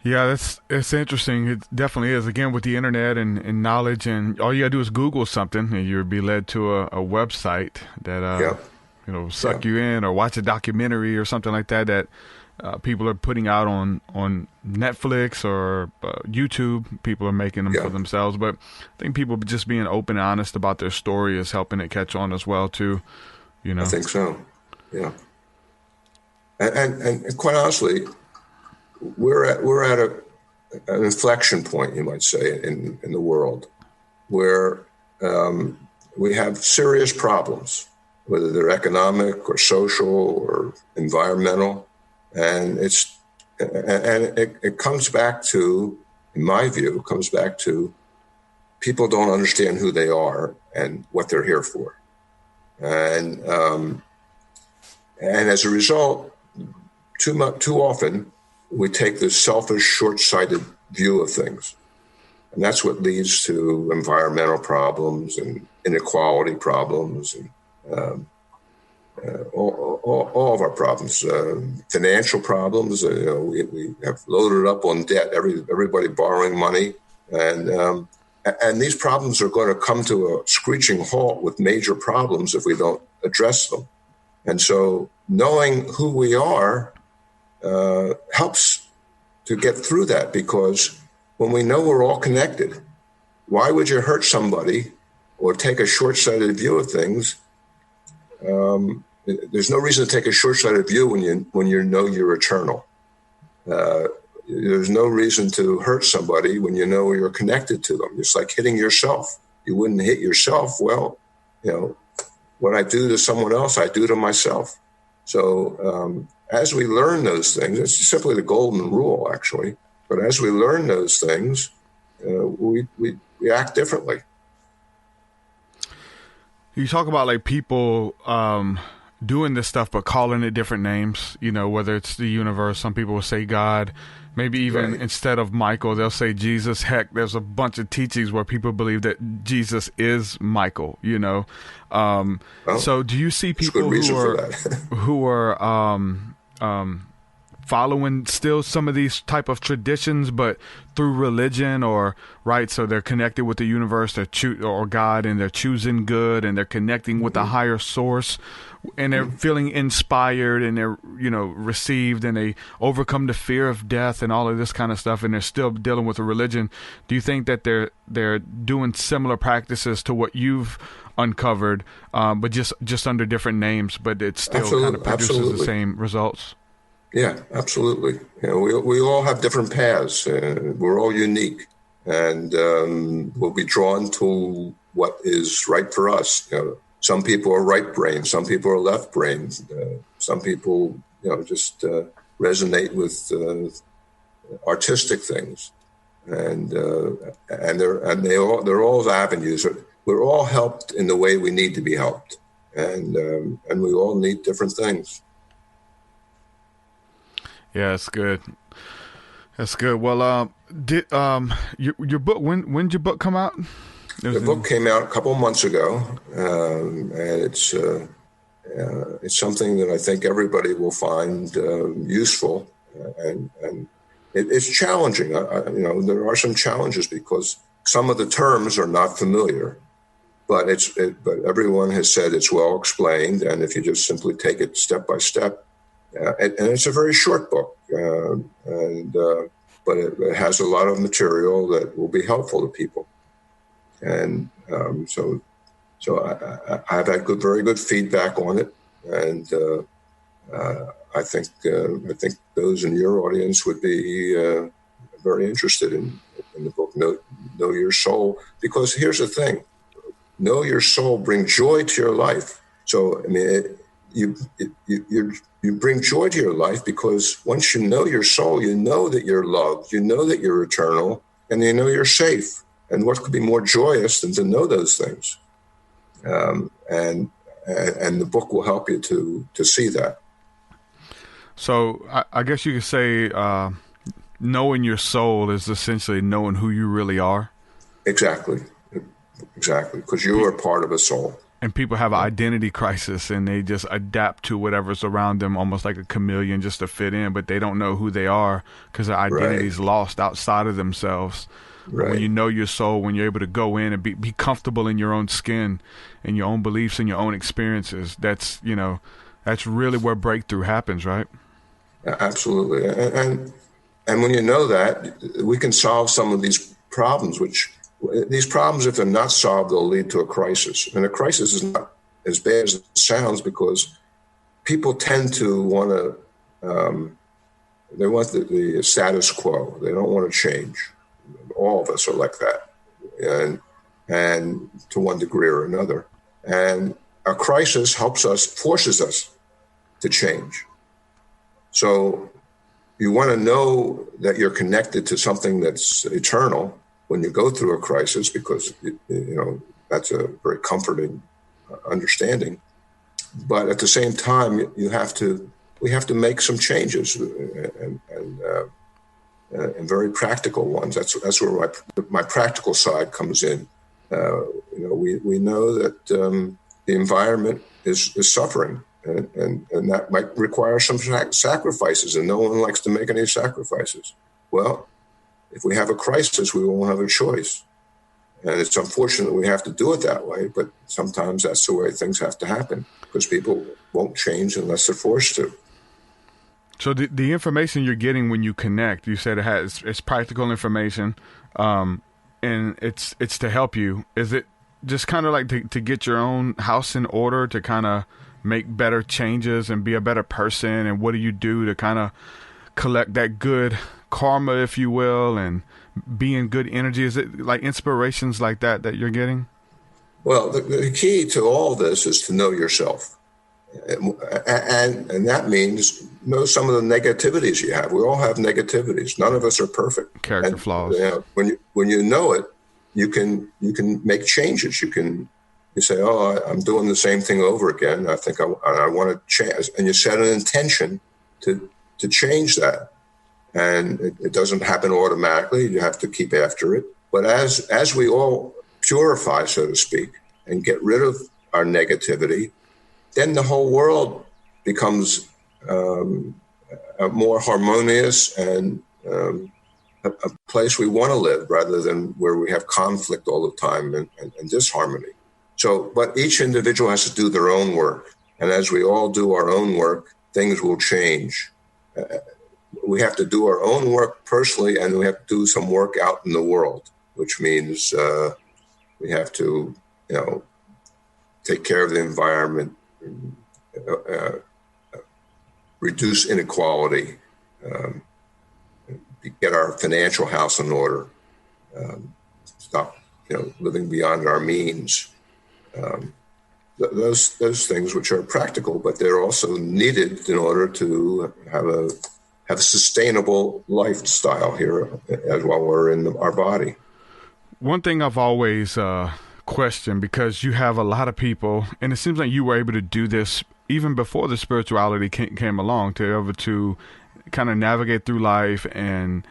Yeah, it's interesting. It definitely is. Again, with the internet and knowledge, and all you gotta do is Google something, and you'll be led to a website that suck you in, or watch a documentary or something like that people are putting out on Netflix or YouTube. People are making them for themselves, but I think people just being open and honest about their story is helping it catch on as well too. I think so. Yeah, and quite honestly, we're at an inflection point, you might say, in the world where we have serious problems, whether they're economic or social or environmental, and it comes back to, in my view, people don't understand who they are and what they're here for, and as a result, too often we take this selfish, short-sighted view of things. And that's what leads to environmental problems and inequality problems and all of our problems. Financial problems, we have loaded up on debt, everybody borrowing money. And these problems are going to come to a screeching halt with major problems if we don't address them. And so knowing who we are helps to get through that, because when we know we're all connected, why would you hurt somebody or take a short-sighted view of things? There's no reason to take a short-sighted view when you know you're eternal. There's no reason to hurt somebody when you know you're connected to them. It's like hitting yourself. You wouldn't hit yourself. Well, what I do to someone else, I do to myself. So as we learn those things, it's simply the golden rule, actually. But as we learn those things, we act differently. You talk about like people doing this stuff, but calling it different names, you know, whether it's the universe, some people will say God, maybe even instead of Michael, they'll say Jesus. Heck, there's a bunch of teachings where people believe that Jesus is Michael, you know. So do you see people who are following still some of these type of traditions, but through religion, or right? So they're connected with the universe, or God, and they're choosing good, and they're connecting with a higher source, and they're feeling inspired, and they're, you know, received, and they overcome the fear of death and all of this kind of stuff, and they're still dealing with a religion. Do you think that they're doing similar practices to what you've uncovered, but just under different names, but it still kind of produces the same results? Yeah, absolutely. You know, we all have different paths. We're all unique, and we'll be drawn to what is right for us. You know, some people are right brain, some people are left brain, some people, you know, just resonate with artistic things, and they're all avenues. We're all helped in the way we need to be helped, and we all need different things. Yeah, that's good. That's good. Well, did your book, when did your book come out? The book came out a couple of months ago, and it's something that I think everybody will find useful, and it's challenging. You know, there are some challenges because some of the terms are not familiar, but but everyone has said it's well explained, and if you just simply take it step by step. And it's a very short book, but it has a lot of material that will be helpful to people. And so I've had very good feedback on it, and I think those in your audience would be very interested in the book. Know Your Soul, because here's the thing: know your soul, bring joy to your life. So I mean, you bring joy to your life because once you know your soul, you know that you're loved, you know that you're eternal, and you know you're safe. And what could be more joyous than to know those things? And the book will help you to see that. So I guess you could say knowing your soul is essentially knowing who you really are. Exactly, because you are part of a soul. And people have an identity crisis, and they just adapt to whatever's around them, almost like a chameleon, just to fit in. But they don't know who they are because their identity's lost outside of themselves. Right. When you know your soul, when you're able to go in and be comfortable in your own skin and your own beliefs and your own experiences, that's really where breakthrough happens, right? Absolutely. And when you know that, we can solve some of these problems, these problems, if they're not solved, they'll lead to a crisis. And a crisis is not as bad as it sounds because people tend to want they want the status quo. They don't want to change. All of us are like that, and to one degree or another. And a crisis forces us to change. So you want to know that you're connected to something that's eternal when you go through a crisis, because you know that's a very comforting understanding. But at the same time, we have to make some changes and very practical ones. That's where my practical side comes in. You know, we know that the environment is suffering, and that might require some sacrifices, and no one likes to make any sacrifices. Well, if we have a crisis, we won't have a choice. And it's unfortunate we have to do it that way, but sometimes that's the way things have to happen because people won't change unless they're forced to. So the information you're getting when you connect, you said it's practical information, and it's to help you. Is it just kind of like to get your own house in order, to kind of make better changes and be a better person? And what do you do to kind of collect that good karma, if you will, and be in good energy? Is it like inspirations like that you're getting? Well, the key to all this is to know yourself. And that means know some of the negativities you have. We all have negativities. None of us are perfect. Character flaws. You know, when you know it, you can make changes. You can You say, "Oh, I'm doing the same thing over again. I think I want to change," and you set an intention to change that. And it doesn't happen automatically. You have to keep after it. But as we all purify, so to speak, and get rid of our negativity, then the whole world becomes more harmonious and a place we want to live, rather than where we have conflict all the time and disharmony. So, but each individual has to do their own work. And as we all do our own work, things will change. We have to do our own work personally, and we have to do some work out in the world, which means we have to, take care of the environment, reduce inequality, get our financial house in order, stop, living beyond our means. Those things which are practical, but they're also needed in order to have a sustainable lifestyle here as while we're in our body. One thing I've always questioned, because you have a lot of people, and it seems like you were able to do this even before the spirituality came along, to be able to kind of navigate through life and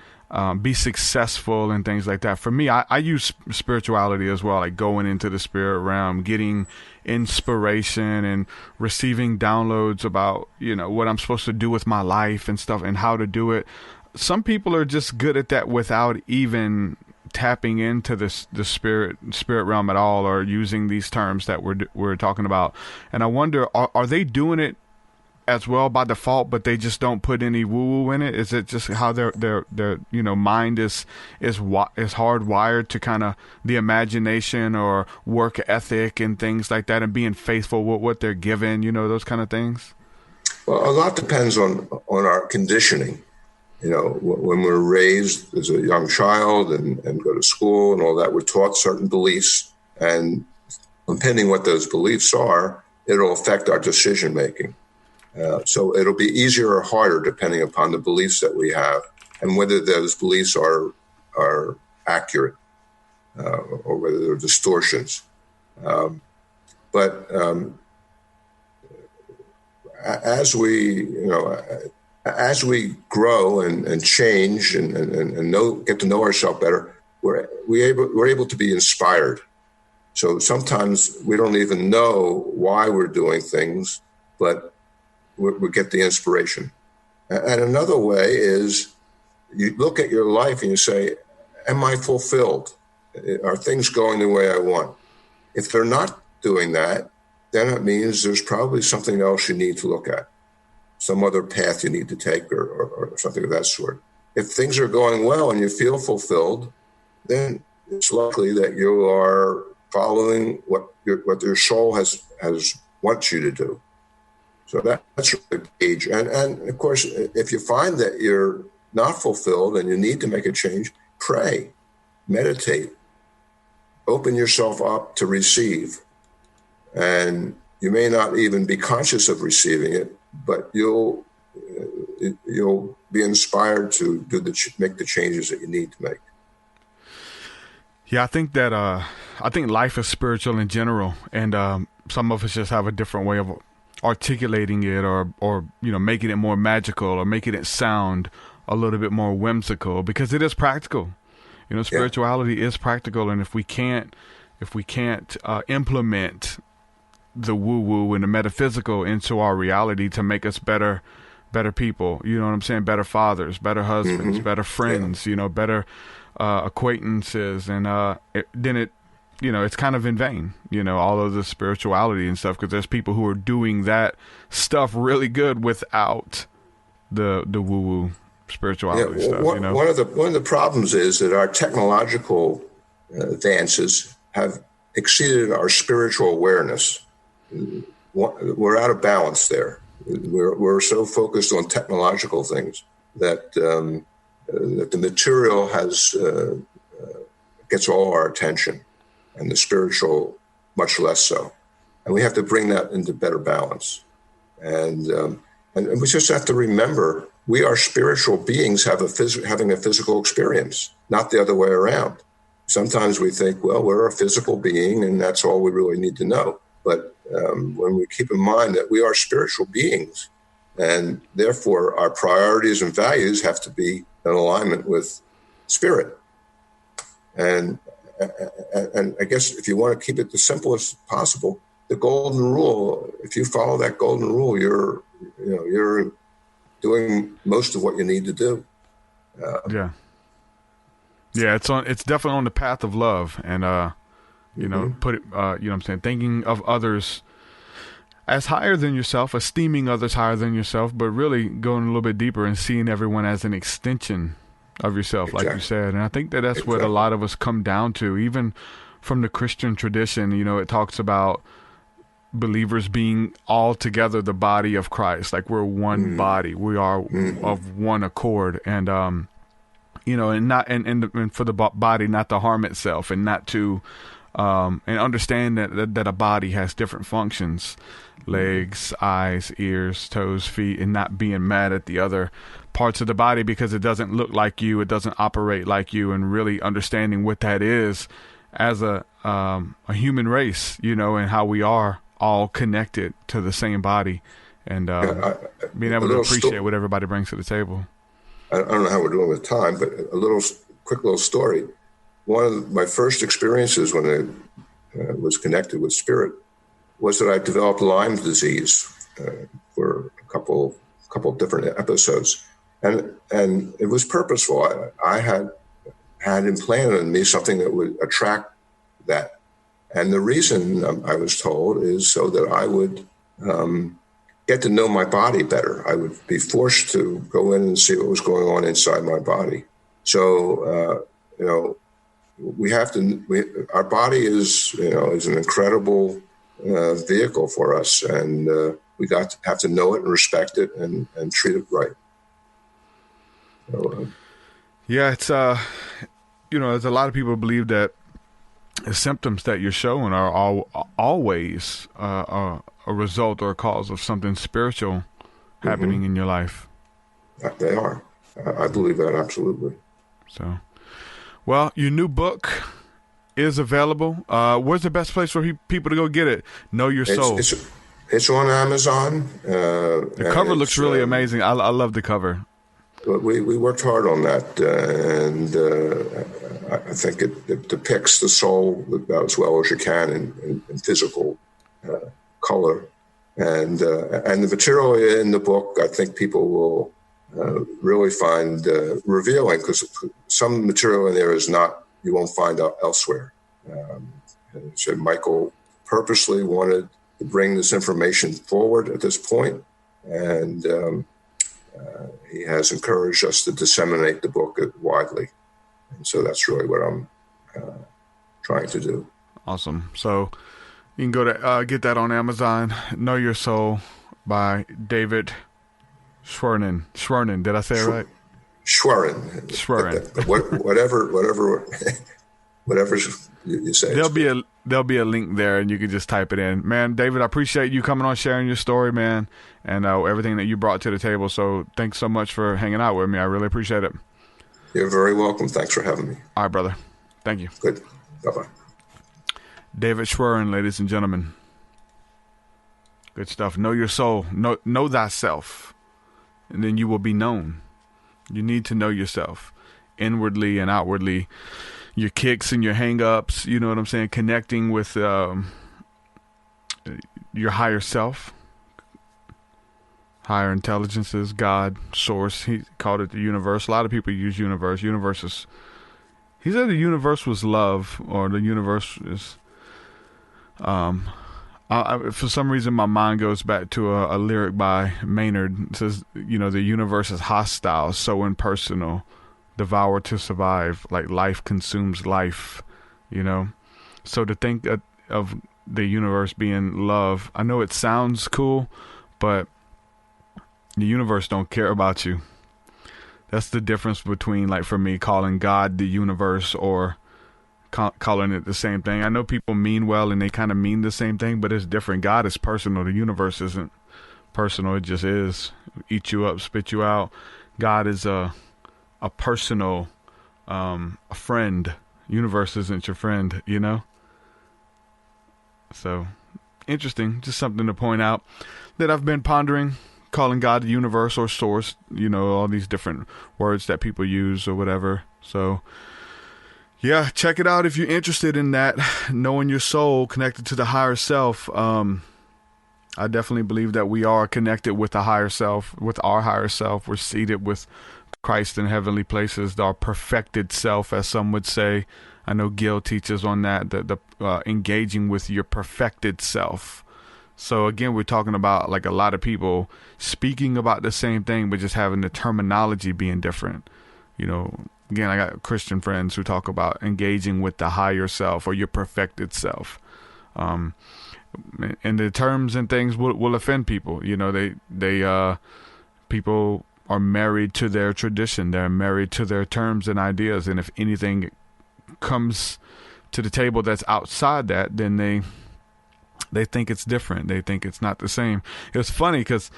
be successful and things like that. For me, I use spirituality as well, like going into the spirit realm, getting inspiration and receiving downloads about, what I'm supposed to do with my life and stuff and how to do it. Some people are just good at that without even tapping into the spirit realm at all, or using these terms that we're talking about. And I wonder, are they doing it as well by default, but they just don't put any woo-woo in it? Is it just how their mind is hardwired to kind of the imagination or work ethic and things like that, and being faithful with what they're given, those kind of things? Well, a lot depends on our conditioning. When we're raised as a young child and go to school and all that, we're taught certain beliefs, and depending what those beliefs are, it'll affect our decision making. So it'll be easier or harder depending upon the beliefs that we have and whether those beliefs are accurate or whether they're distortions. But as we grow and change and get to know ourselves better, we're able to be inspired. So sometimes we don't even know why we're doing things, but we get the inspiration. And another way is you look at your life and you say, am I fulfilled? Are things going the way I want? If they're not doing that, then it means there's probably something else you need to look at, some other path you need to take or something of that sort. If things are going well and you feel fulfilled, then it's likely that you are following what your soul has wants you to do. So that's a gauge. And of course, if you find that you're not fulfilled and you need to make a change, pray, meditate, open yourself up to receive. And you may not even be conscious of receiving it, but you'll be inspired to make the changes that you need to make. Yeah, I think that I think life is spiritual in general, and some of us just have a different way of articulating it, or making it more magical, or making it sound a little bit more whimsical, because it is practical. Spirituality is practical, and if we can't implement the woo-woo and the metaphysical into our reality to make us better people, you know what I'm saying? Better fathers, better husbands, better friends, better acquaintances, and then it's kind of in vain, all of the spirituality and stuff, because there's people who are doing that stuff really good without the woo-woo spirituality stuff. One of the problems is that our technological advances have exceeded our spiritual awareness. We're out of balance there. We're so focused on technological things that the material gets all our attention, and the spiritual much less so. And we have to bring that into better balance. And we just have to remember, we are spiritual beings having a physical experience, not the other way around. sometimes we think, well, we're a physical being and that's all we really need to know. But when we keep in mind that we are spiritual beings, and therefore our priorities and values have to be in alignment with spirit. And I guess if you want to keep it the simplest possible, the golden rule, if you follow that golden rule, you're doing most of what you need to do. Yeah, it's definitely on the path of love, and put it, thinking of others as higher than yourself, esteeming others higher than yourself, but really going a little bit deeper and seeing everyone as an extension of yourself, exactly. Like you said. And I think that's exactly what a lot of us come down to, even from the Christian tradition. It talks about believers being all together the body of Christ, like we're one body, we are of one accord, and and for the body not to harm itself, and not to and understand that a body has different functions, legs, eyes, ears, toes, feet, and not being mad at the other parts of the body because it doesn't look like you, it doesn't operate like you, and really understanding what that is as a human race, and how we are all connected to the same body, and being able to appreciate what everybody brings to the table. I don't know how we're doing with time, but quick little story. One of my first experiences when I was connected with spirit was that I developed Lyme disease for a couple different episodes, and it was purposeful. I had implanted in me something that would attract that. And the reason I was told is so that I would get to know my body better. I would be forced to go in and see what was going on inside my body. So, our body is an incredible vehicle for us, and we have to know it and respect it and treat it right. So, it's there's a lot of people believe that the symptoms that you're showing are always a result or a cause of something spiritual happening in your life. They are. I believe that absolutely. So, well, your new book is available. Where's the best place for people to go get it? Know Your Soul. It's on Amazon. The cover looks really amazing. I love the cover. We worked hard on that, and I think it depicts the soul about as well as you can in physical color, and the material in the book I think people will really find revealing, because some material in there you won't find out elsewhere. So Michael purposely wanted to bring this information forward at this point, and he has encouraged us to disseminate the book widely. And so that's really what I'm trying to do. Awesome. So you can go to get that on Amazon. Know Your Soul by David Schwerin. Schwerin, did I say it right? Schwerin. Whatever you say. There'll be a link there, and you can just type it in. Man, David, I appreciate you coming on, sharing your story, man, and everything that you brought to the table. So thanks so much for hanging out with me. I really appreciate it. You're very welcome. Thanks for having me. All right, brother. Thank you. Good. Bye-bye. David Schwerin, ladies and gentlemen. Good stuff. Know your soul. Know thyself, and then you will be known. You need to know yourself inwardly and outwardly. Your kicks and your hang-ups, you know what I'm saying? Connecting with your higher self, higher intelligences, God, source. He called it the universe. A lot of people use universe. Universe is, he said the universe was love, or the universe is, for some reason my mind goes back to a lyric by Maynard. It says, the universe is hostile, so impersonal, devour to survive, like life consumes life, so to think of the universe being love, I know it sounds cool, but the universe don't care about you. That's the difference between, like, for me, calling God the universe or calling it the same thing. I know people mean well and they kind of mean the same thing, but it's different. God is personal. The universe isn't personal. It just is. Eat you up, spit you out. God is a personal, a friend, Universe isn't your friend, you know? So, interesting. Just something to point out that I've been pondering, calling God the universe or source, you know, all these different words that people use or whatever. So, yeah, check it out if you're interested in that, knowing your soul connected to the higher self. I definitely believe that we are connected with the higher self, with our higher self. We're seated with Christ in heavenly places, our perfected self, as some would say. I know Gil teaches on that, the engaging with your perfected self. So again, we're talking about like a lot of people speaking about the same thing, but just having the terminology being different. You know, again, I got Christian friends who talk about engaging with the higher self or your perfected self. And the terms and things will offend people. You know, people are married to their tradition. They're married to their terms and ideas. And if anything comes to the table that's outside that, then they think it's different. They think it's not the same. It was funny because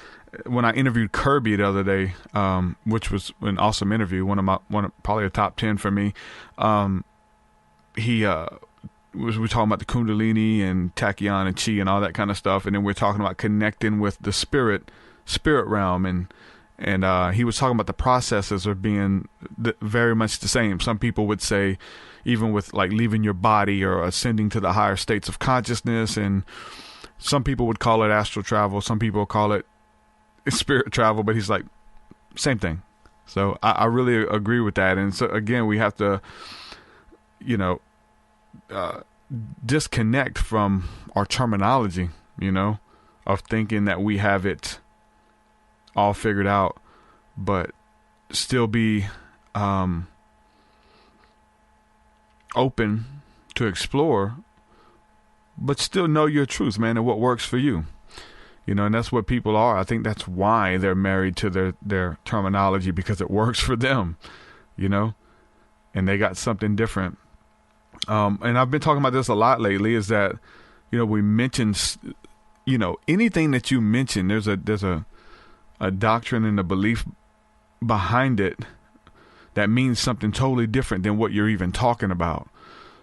when I interviewed Kirby the other day, which was an awesome interview, one of probably a top 10 for me. We were talking about the Kundalini and Tachyon and Chi and all that kind of stuff, and then we're talking about connecting with the spirit realm, and he was talking about the processes of being very much the same. Some people would say, even with like leaving your body or ascending to the higher states of consciousness, and some people would call it astral travel, some people call it spirit travel, but he's like, same thing. So I really agree with that. And so again, we have to, you know, disconnect from our terminology, you know, of thinking that we have it all figured out, but still be open to explore, but still know your truth, man, and what works for you. You know, and that's what people are. I think that's why they're married to their terminology, because it works for them, you know, and they got something different. And I've been talking about this a lot lately, is that, you know, we mentioned, you know, anything that you mention, there's a doctrine and a belief behind it that means something totally different than what you're even talking about.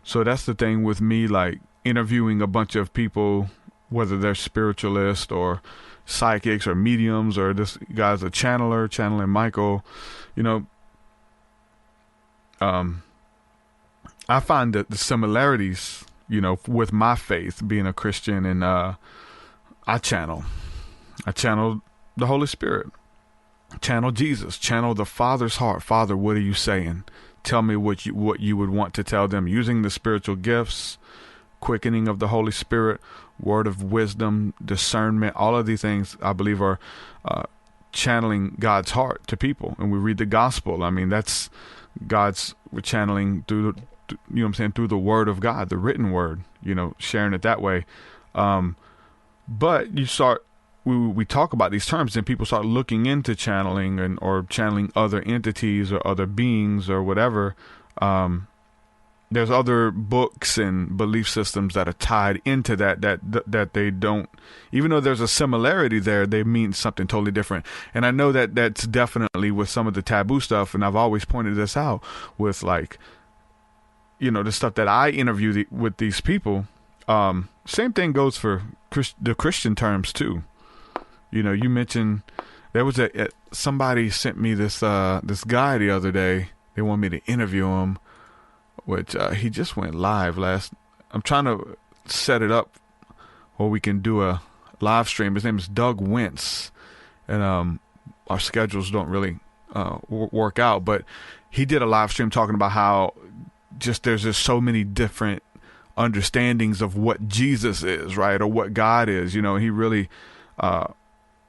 So that's the thing with me, like interviewing a bunch of people, whether they're spiritualists or psychics or mediums, or this guy's a channeling Michael, you know, I find that the similarities, you know, with my faith, being a Christian, and I channel the Holy Spirit, channel Jesus, channel the Father's heart. Father, what are you saying? Tell me what you would want to tell them, using the spiritual gifts, quickening of the Holy Spirit, word of wisdom, discernment. All of these things, I believe, are channeling God's heart to people. And we read the gospel. I mean, that's we're channeling through, you know what I'm saying, through the word of God, the written word, you know, sharing it that way. But we talk about these terms, and people start looking into channeling or channeling other entities or other beings or whatever. There's other books and belief systems that are tied into that they don't, even though there's a similarity there, they mean something totally different. And I know that that's definitely with some of the taboo stuff, and I've always pointed this out with, like, you know, the stuff that I interview with these people. Same thing goes for the Christian terms too. You know, you mentioned there was somebody sent me this guy the other day. They want me to interview him, which he just went live I'm trying to set it up where we can do a live stream. His name is Doug Wentz, and our schedules don't really work out, but he did a live stream talking about how there's just so many different understandings of what Jesus is, right, or what God is. You know, he really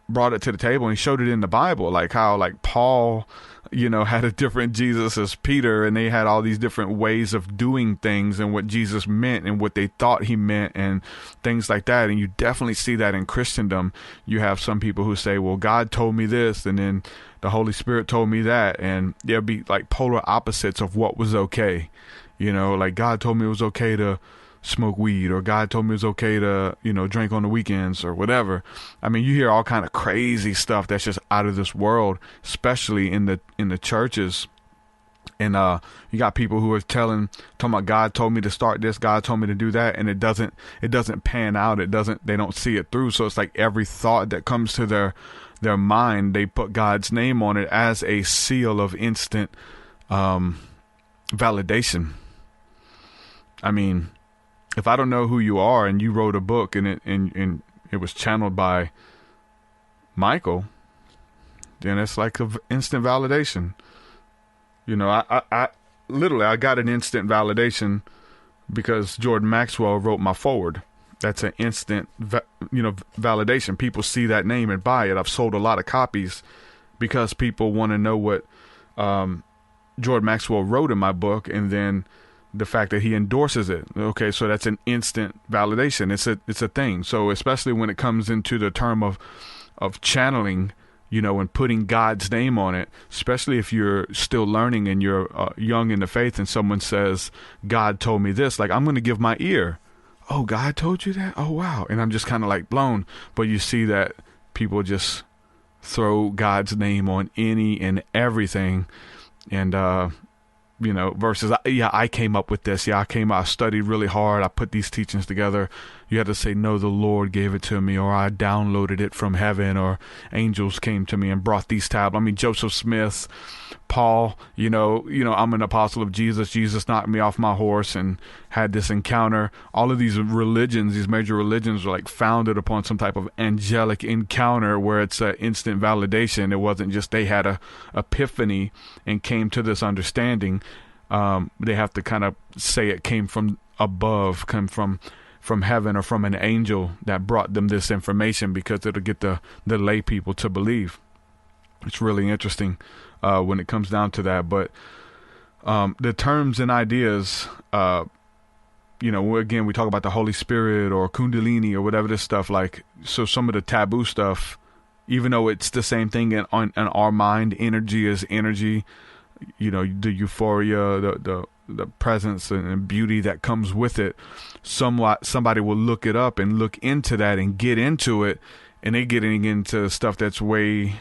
brought it to the table, and he showed it in the Bible, like how, like, Paul, you know, had a different Jesus as Peter, and they had all these different ways of doing things and what Jesus meant and what they thought he meant and things like that. And you definitely see that in Christendom. You have some people who say, well, God told me this, and then the Holy Spirit told me that, and there'll be like polar opposites of what was okay. You know, like God told me it was okay to smoke weed, or God told me it was okay to, you know, drink on the weekends or whatever. I mean, you hear all kind of crazy stuff that's just out of this world, especially in the churches. And you got people who are talking about God told me to start this, God told me to do that, and it doesn't pan out. They don't see it through. So it's like every thought that comes to their mind, they put God's name on it as a seal of instant validation. I mean, if I don't know who you are and you wrote a book and it was channeled by Michael, then it's like an instant validation. You know, I literally got an instant validation because Jordan Maxwell wrote my foreword. That's an instant, validation. People see that name and buy it. I've sold a lot of copies because people want to know what Jordan Maxwell wrote in my book, and then the fact that he endorses it. Okay, so that's an instant validation. It's a thing. So especially when it comes into the term of channeling, and putting God's name on it, especially if you're still learning and you're young in the faith and someone says, God told me this, like, I'm going to give my ear. Oh, God told you that? Oh, wow. And I'm just kind of like blown. But you see that people just throw God's name on any and everything. And, versus, I came up with this. I studied really hard. I put these teachings together. You had to say, no, the Lord gave it to me, or I downloaded it from heaven, or angels came to me and brought these tablets. I mean, Joseph Smith, Paul, I'm an apostle of Jesus. Jesus knocked me off my horse and had this encounter. All of these religions, these major religions, are like founded upon some type of angelic encounter where it's an instant validation. It wasn't just they had a epiphany and came to this understanding. They have to kind of say it came from above, come from heaven or from an angel that brought them this information, because it'll get the lay people to believe. It's really interesting when it comes down to that. But the terms and ideas, again, we talk about the Holy Spirit or Kundalini or whatever this stuff, like, so some of the taboo stuff, even though it's the same thing in our mind, energy is energy, the euphoria, the presence and beauty that comes with it. Somebody will look it up and look into that and get into it, and they getting into stuff that's way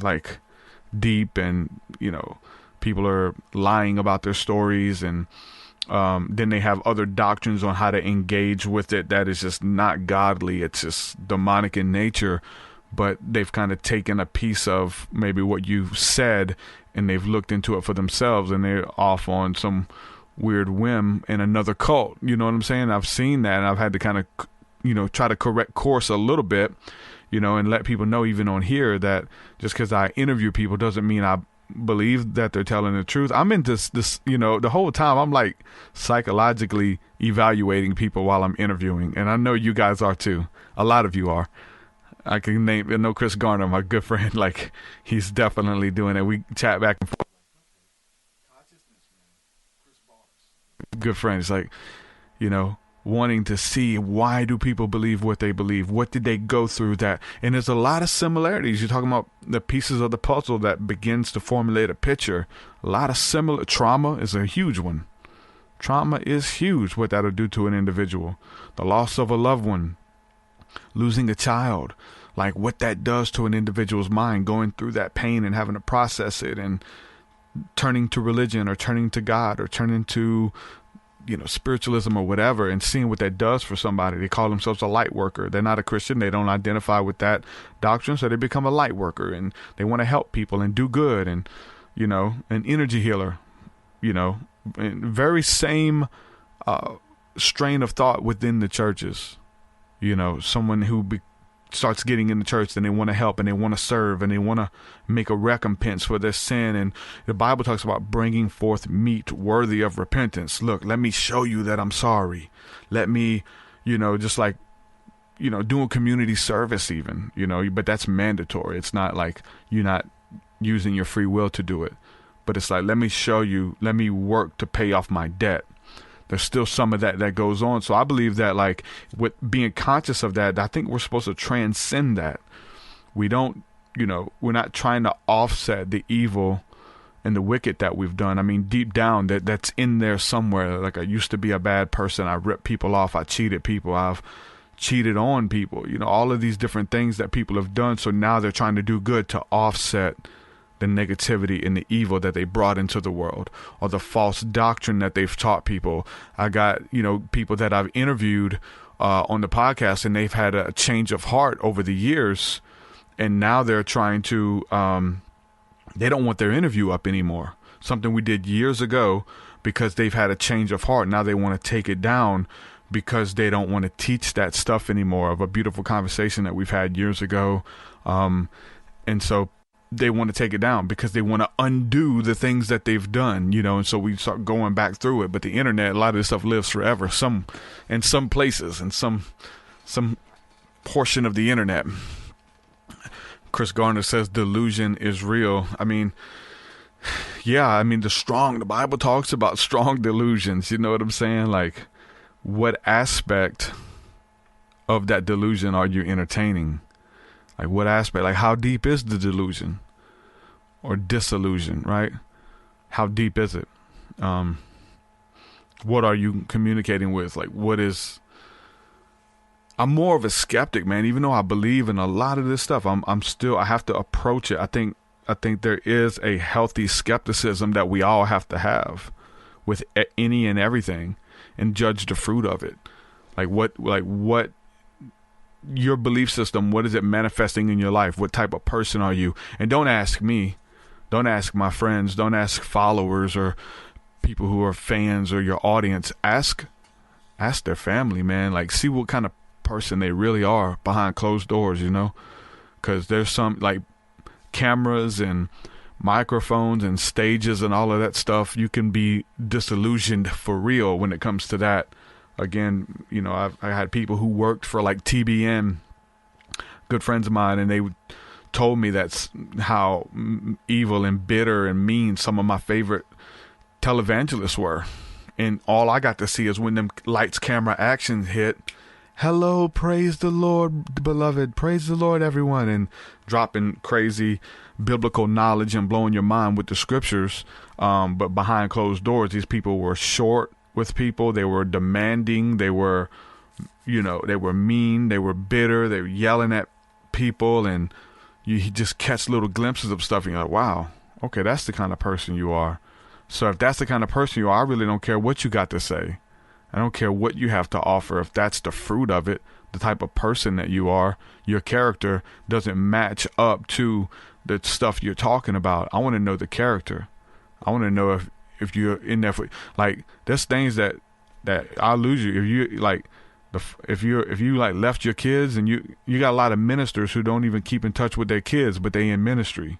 like deep, and people are lying about their stories, and then they have other doctrines on how to engage with it that is just not godly. It's just demonic in nature, but they've kind of taken a piece of maybe what you've said and they've looked into it for themselves, and they're off on some weird whim in another cult. You know what I'm saying? I've seen that, and I've had to kind of, try to correct course a little bit, and let people know, even on here, that just because I interview people doesn't mean I believe that they're telling the truth. I'm in this, the whole time I'm like psychologically evaluating people while I'm interviewing. And I know you guys are too. A lot of you are. I know Chris Garner, my good friend, like, he's definitely doing it. We chat back and forth. Good friends, like, wanting to see, why do people believe what they believe? What did they go through that? And there's a lot of similarities. You're talking about the pieces of the puzzle that begins to formulate a picture. A lot of similar. Trauma is a huge one. Trauma is huge, what that'll do to an individual. The loss of a loved one, losing a child, like what that does to an individual's mind, going through that pain and having to process it, and turning to religion or turning to God or turning to spiritualism or whatever, and seeing what that does for somebody. They call themselves a light worker. They're not a Christian. They don't identify with that doctrine, so they become a light worker, and they want to help people and do good, and an energy healer, and very same strain of thought within the churches. Someone who starts getting in the church, and they want to help, and they want to serve, and they want to make a recompense for their sin. And the Bible talks about bringing forth meat worthy of repentance. Look, let me show you that I'm sorry. Let me, just like, doing community service even, but that's mandatory. It's not like you're not using your free will to do it, but it's like, let me show you, let me work to pay off my debt. There's still some of that goes on. So I believe that, like, with being conscious of that, I think we're supposed to transcend that. We don't, we're not trying to offset the evil and the wicked that we've done. I mean, deep down, that's in there somewhere. Like, I used to be a bad person. I ripped people off. I cheated people. I've cheated on people. All of these different things that people have done. So now they're trying to do good to offset the negativity and the evil that they brought into the world, or the false doctrine that they've taught people. I got, people that I've interviewed on the podcast, and they've had a change of heart over the years, and now they're trying to, they don't want their interview up anymore. Something we did years ago, because they've had a change of heart. Now they want to take it down because they don't want to teach that stuff anymore, of a beautiful conversation that we've had years ago. And so they want to take it down because they want to undo the things that they've done, and so we start going back through it. But the internet, a lot of this stuff lives forever, in some places, in some portion of the internet. Chris Garner says delusion is real. I mean, yeah, the Bible talks about strong delusions. You know what I'm saying? Like, what aspect of that delusion are you entertaining? Like, what aspect? Like, how deep is the delusion or disillusion, right? How deep is it? What are you communicating with? Like, I'm more of a skeptic, man. Even though I believe in a lot of this stuff, I have to approach it. I think there is a healthy skepticism that we all have to have with any and everything, and judge the fruit of it. Like what your belief system, what is it manifesting in your life? What type of person are you? And don't ask me, don't ask my friends, don't ask followers or people who are fans or your audience. Ask their family, man. Like, see what kind of person they really are behind closed doors, because there's some, like, cameras and microphones and stages and all of that stuff. You can be disillusioned for real when it comes to that. Again, I had people who worked for like TBN, good friends of mine, and they told me that's how evil and bitter and mean some of my favorite televangelists were. And all I got to see is when them lights, camera, action hit, hello, praise the Lord, beloved, praise the Lord, everyone, and dropping crazy biblical knowledge and blowing your mind with the scriptures. But behind closed doors, these people were short with people. They were demanding. They were, they were mean. They were bitter. They were yelling at people, and you just catch little glimpses of stuff, and you're like, wow, okay, that's the kind of person you are. So if that's the kind of person you are, I really don't care what you got to say. I don't care what you have to offer. If that's the fruit of it, the type of person that you are, your character doesn't match up to the stuff you're talking about. I want to know the character. I want to know if you're in there for, like, there's things that I'll lose you if you like. If you like left your kids, and you got a lot of ministers who don't even keep in touch with their kids, but they in ministry.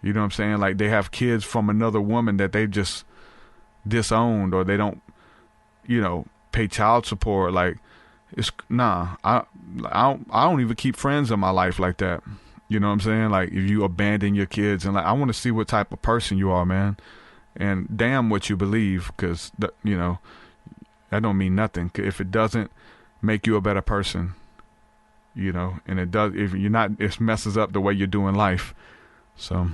You know what I'm saying? Like, they have kids from another woman that they just disowned, or they don't, pay child support. Like, it's I don't even keep friends in my life like that. You know what I'm saying? Like, if you abandon your kids, and like, I want to see what type of person you are, man. And damn what you believe, because that don't mean nothing if it doesn't make you a better person. And it does, if you're not, it messes up the way you're doing life. So,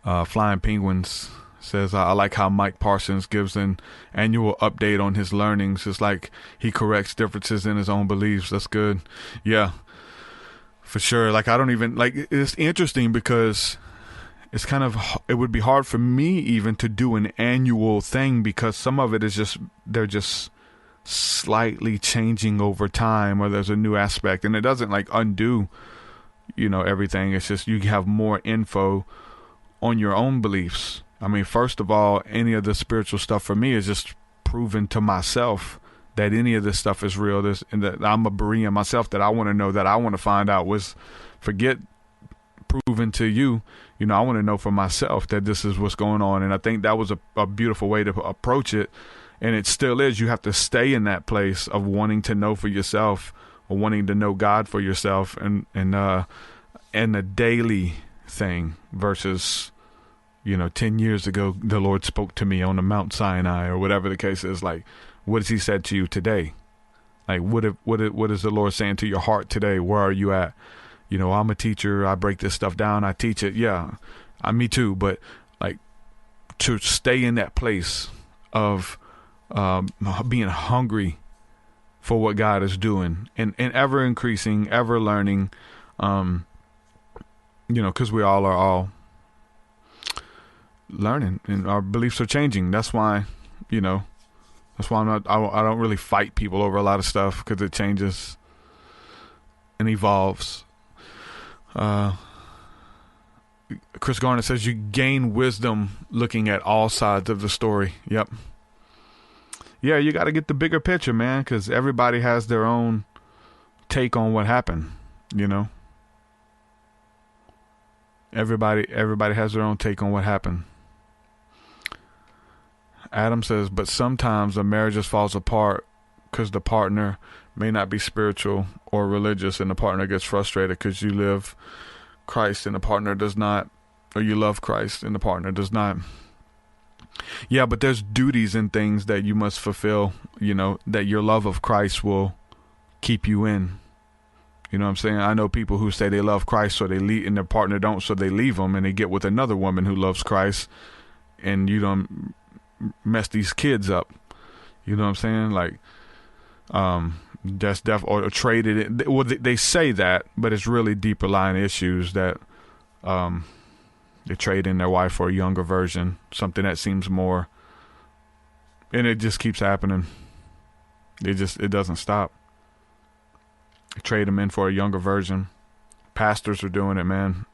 Flying Penguins says, I like how Mike Parsons gives an annual update on his learnings. It's like he corrects differences in his own beliefs. That's good. Yeah, for sure. Like, I don't even, like, it's interesting because it's kind of, it would be hard for me even to do an annual thing, because some of it is just, they're just slightly changing over time, or there's a new aspect, and it doesn't like undo, everything. It's just, you have more info on your own beliefs. I mean, first of all, any of the spiritual stuff for me is just proving to myself that any of this stuff is real. And that I'm a Berean myself, that I want to know, that I want to find out, was forget proven to you. I want to know for myself that this is what's going on. And I think that was a beautiful way to approach it. And it still is. You have to stay in that place of wanting to know for yourself, or wanting to know God for yourself, and a daily thing versus, 10 years ago, the Lord spoke to me on the Mount Sinai, or whatever the case is. Like, what has he said to you today? Like, what is the Lord saying to your heart today? Where are you at? I'm a teacher. I break this stuff down. I teach it. Yeah, me too. But like, to stay in that place of being hungry for what God is doing, and ever increasing, ever learning, because we all are all learning and our beliefs are changing. That's why, I don't really fight people over a lot of stuff, because it changes and evolves. Chris Garner says you gain wisdom looking at all sides of the story. Yep. Yeah, you got to get the bigger picture, man, because everybody has their own take on what happened, Everybody has their own take on what happened. Adam says, but sometimes a marriage just falls apart because the partner may not be spiritual or religious, and the partner gets frustrated because you live Christ and the partner does not, or you love Christ and the partner does not. Yeah, but there's duties and things that you must fulfill, that your love of Christ will keep you in. You know what I'm saying? I know people who say they love Christ, so they leave, and their partner don't, so they leave them, and they get with another woman who loves Christ, and you don't mess these kids up. You know what I'm saying? Like, that's or traded it. Well, they say that, but it's really deeper lying issues that they trade in their wife for a younger version, something that seems more, and it just keeps happening. It doesn't stop. Trade them in for a younger version. Pastors are doing it, man.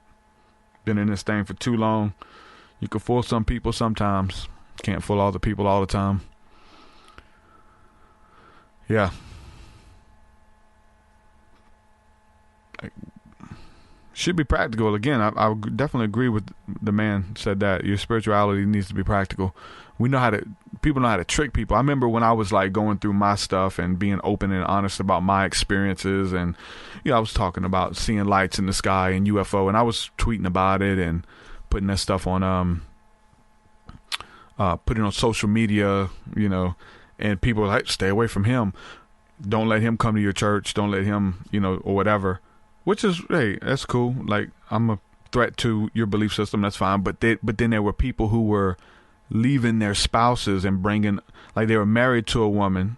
Been in this thing for too long. You can fool some people sometimes. Can't fool all the people all the time. Yeah. Should be practical. Again, I definitely agree with the man who said that. Your spirituality needs to be practical. People know how to trick people. I remember when I was like going through my stuff and being open and honest about my experiences, and I was talking about seeing lights in the sky and UFO, and I was tweeting about it and putting that stuff on putting on social media, and people were like, stay away from him. Don't let him come to your church. Don't let him, or whatever. Which is, hey, that's cool. Like, I'm a threat to your belief system. That's fine. But then there were people who were leaving their spouses and bringing, like, they were married to a woman,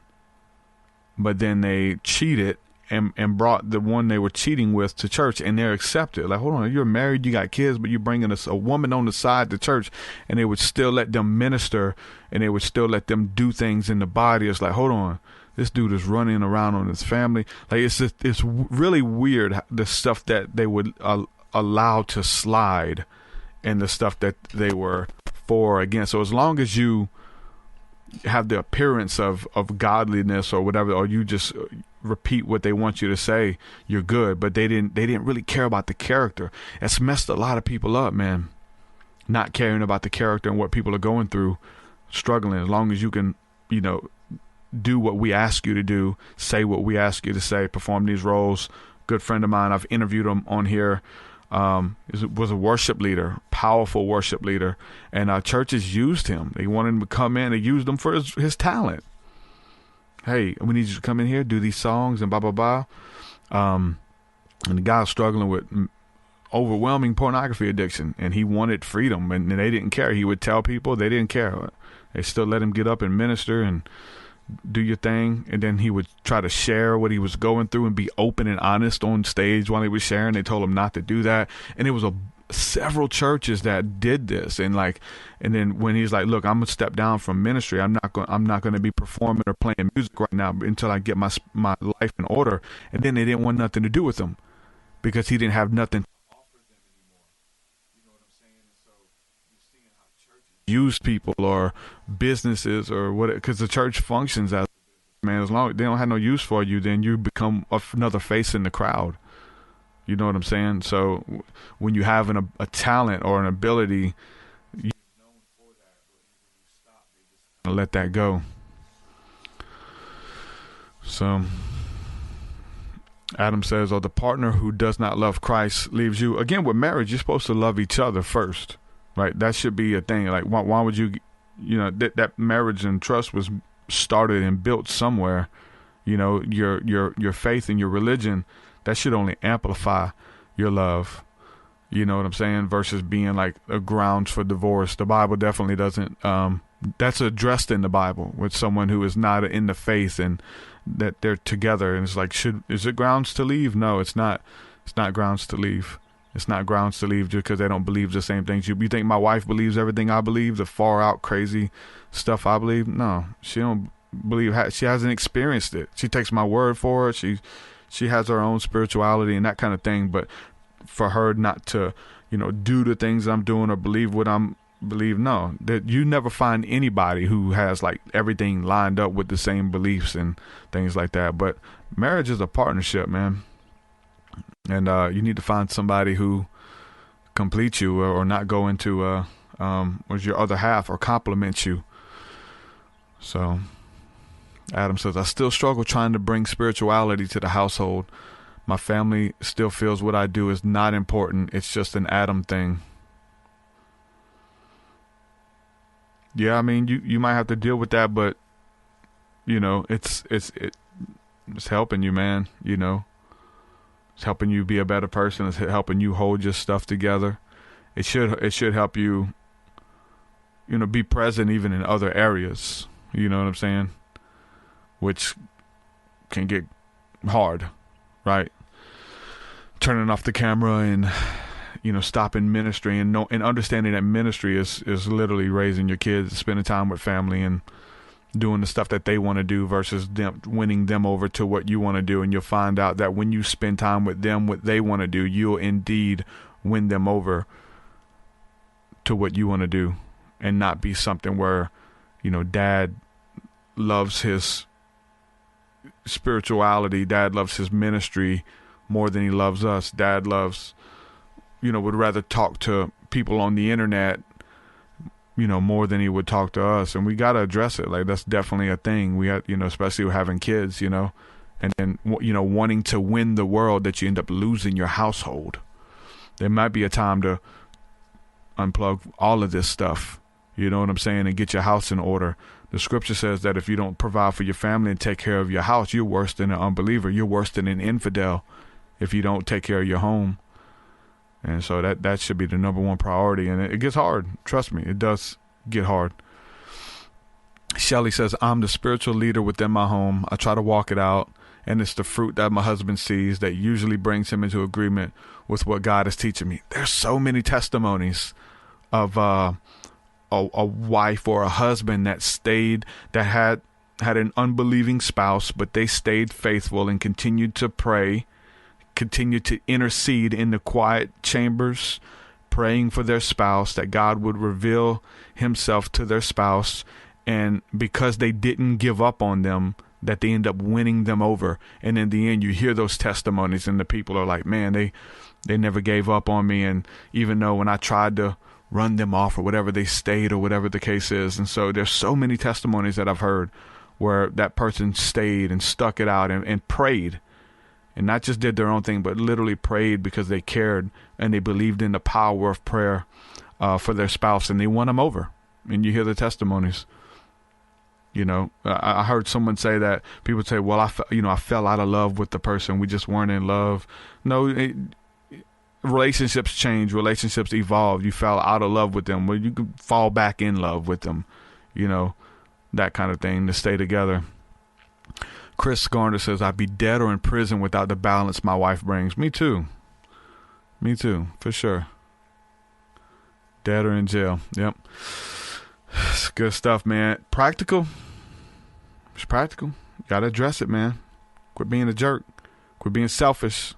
but then they cheated and brought the one they were cheating with to church, and they're accepted. Like, hold on, you're married, you got kids, but you're bringing a woman on the side to church, and they would still let them minister, and they would still let them do things in the body. It's like, hold on, this dude is running around on his family. Like, it's really weird, the stuff that they would allow to slide and the stuff that they were for or against. So as long as you have the appearance of godliness or whatever, or you just repeat what they want you to say, you're good. But they didn't really care about the character. It's messed a lot of people up, man. Not caring about the character and what people are going through, struggling. As long as you can, do what we ask you to do, say what we ask you to say, perform these roles. Good friend of mine, I've interviewed him on here, was a worship leader, powerful worship leader, and our churches used him. They wanted him to come in. They used him for his talent. Hey, we need you to come in here, do these songs, and blah, blah, blah. And the guy was struggling with overwhelming pornography addiction, and he wanted freedom, and they didn't care. He would tell people, they didn't care. They still let him get up and minister and do your thing, and then he would try to share what he was going through and be open and honest on stage while he was sharing. They told him not to do that, and it was several churches that did this. And then when he's like, look, I'm gonna step down from ministry, I'm not going to be performing or playing music right now until I get my life in order. And then they didn't want nothing to do with him because he didn't have nothing to offer them anymore. You know what I'm saying? And so you're seeing how churches use people or businesses or what, because the church functions as, man, as long as they don't have no use for you, then you become another face in the crowd. You know what I'm saying? So when you have a talent or an ability, you're known for that, but when you stop, they just kind of let that go. So Adam says, the partner who does not love Christ leaves you. Again, with marriage, you're supposed to love each other first, right? That should be a thing. Like, why would you, that marriage and trust was started and built somewhere. Your faith and your religion, that should only amplify your love. You know what I'm saying? Versus being like a grounds for divorce. The Bible definitely doesn't. That's addressed in the Bible with someone who is not in the faith and that they're together. And it's like, is it grounds to leave? No, it's not. It's not grounds to leave. It's not grounds to leave just because they don't believe the same things. You think my wife believes everything I believe, the far out crazy stuff I believe? No, she don't believe. She hasn't experienced it. She takes my word for it. She has her own spirituality and that kind of thing. But for her not to, do the things I'm doing or believe what I'm believe, no, that you never find anybody who has like everything lined up with the same beliefs and things like that. But marriage is a partnership, man. And you need to find somebody who completes you or not go into was your other half or complements you. So Adam says, I still struggle trying to bring spirituality to the household. My family still feels what I do is not important. It's just an Adam thing. Yeah, I mean, you might have to deal with that, but it's helping you, man. It's helping you be a better person. It's helping you hold your stuff together. It should help you, be present even in other areas. You know what I'm saying? Which can get hard, right? Turning off the camera and, stopping ministry and understanding that ministry is literally raising your kids, spending time with family and doing the stuff that they want to do versus them winning them over to what you want to do. And you'll find out that when you spend time with them, what they want to do, you'll indeed win them over to what you want to do, and not be something where, dad loves his spirituality, dad loves his ministry more than he loves us. Dad loves, would rather talk to people on the internet, more than he would talk to us. And we got to address it. Like, that's definitely a thing. We have, especially with having kids, and then, wanting to win the world, that you end up losing your household. There might be a time to unplug all of this stuff, you know what I'm saying, and get your house in order. The scripture says that if you don't provide for your family and take care of your house, you're worse than an unbeliever. You're worse than an infidel if you don't take care of your home. And so that should be the number one priority. And it gets hard. Trust me, it does get hard. Shelly says, I'm the spiritual leader within my home. I try to walk it out, and it's the fruit that my husband sees that usually brings him into agreement with what God is teaching me. There's so many testimonies of a wife or a husband that had an unbelieving spouse, but they stayed faithful and continued to pray, continued to intercede in the quiet chambers, praying for their spouse, that God would reveal himself to their spouse. And because they didn't give up on them, that they end up winning them over. And in the end, you hear those testimonies and the people are like, man, they never gave up on me. And even though when I tried to run them off or whatever, they stayed, or whatever the case is. And so there's so many testimonies that I've heard where that person stayed and stuck it out and prayed, and not just did their own thing, but literally prayed because they cared and they believed in the power of prayer for their spouse, and they won them over. And you hear the testimonies. I heard someone say that people say, well, I fell out of love with the person. We just weren't in love. No, relationships change. Relationships evolve. You fell out of love with them. Well, you could fall back in love with them, that kind of thing, to stay together. Chris Garner says, I'd be dead or in prison without the balance my wife brings. Me too, for sure. Dead or in jail. Yep. It's good stuff, man. Practical. It's practical. You got to address it, man. Quit being a jerk. Quit being selfish.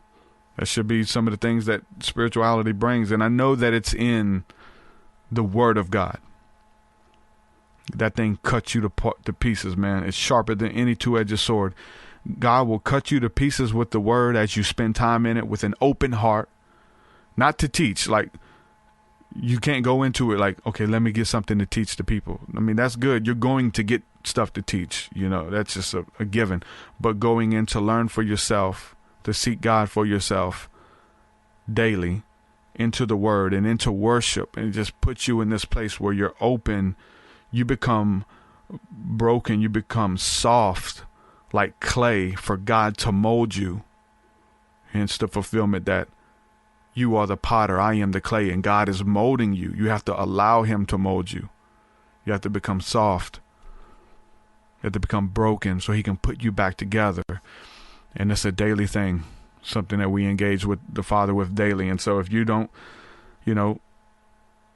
That should be some of the things that spirituality brings. And I know that it's in the Word of God. That thing cuts you to pieces, man. It's sharper than any two-edged sword. God will cut you to pieces with the Word as you spend time in it with an open heart. Not to teach. Like, you can't go into it like, okay, let me get something to teach the people. I mean, that's good. You're going to get stuff to teach. That's just a given. But going in to learn for yourself, to seek God for yourself daily, into the Word and into worship, and it just puts you in this place where you're open. You become broken. You become soft like clay for God to mold you. Hence the fulfillment that you are the potter, I am the clay, and God is molding you. You have to allow Him to mold you. You have to become soft. You have to become broken so He can put you back together. And it's a daily thing. something that we engage with the Father with daily. And so if you don't,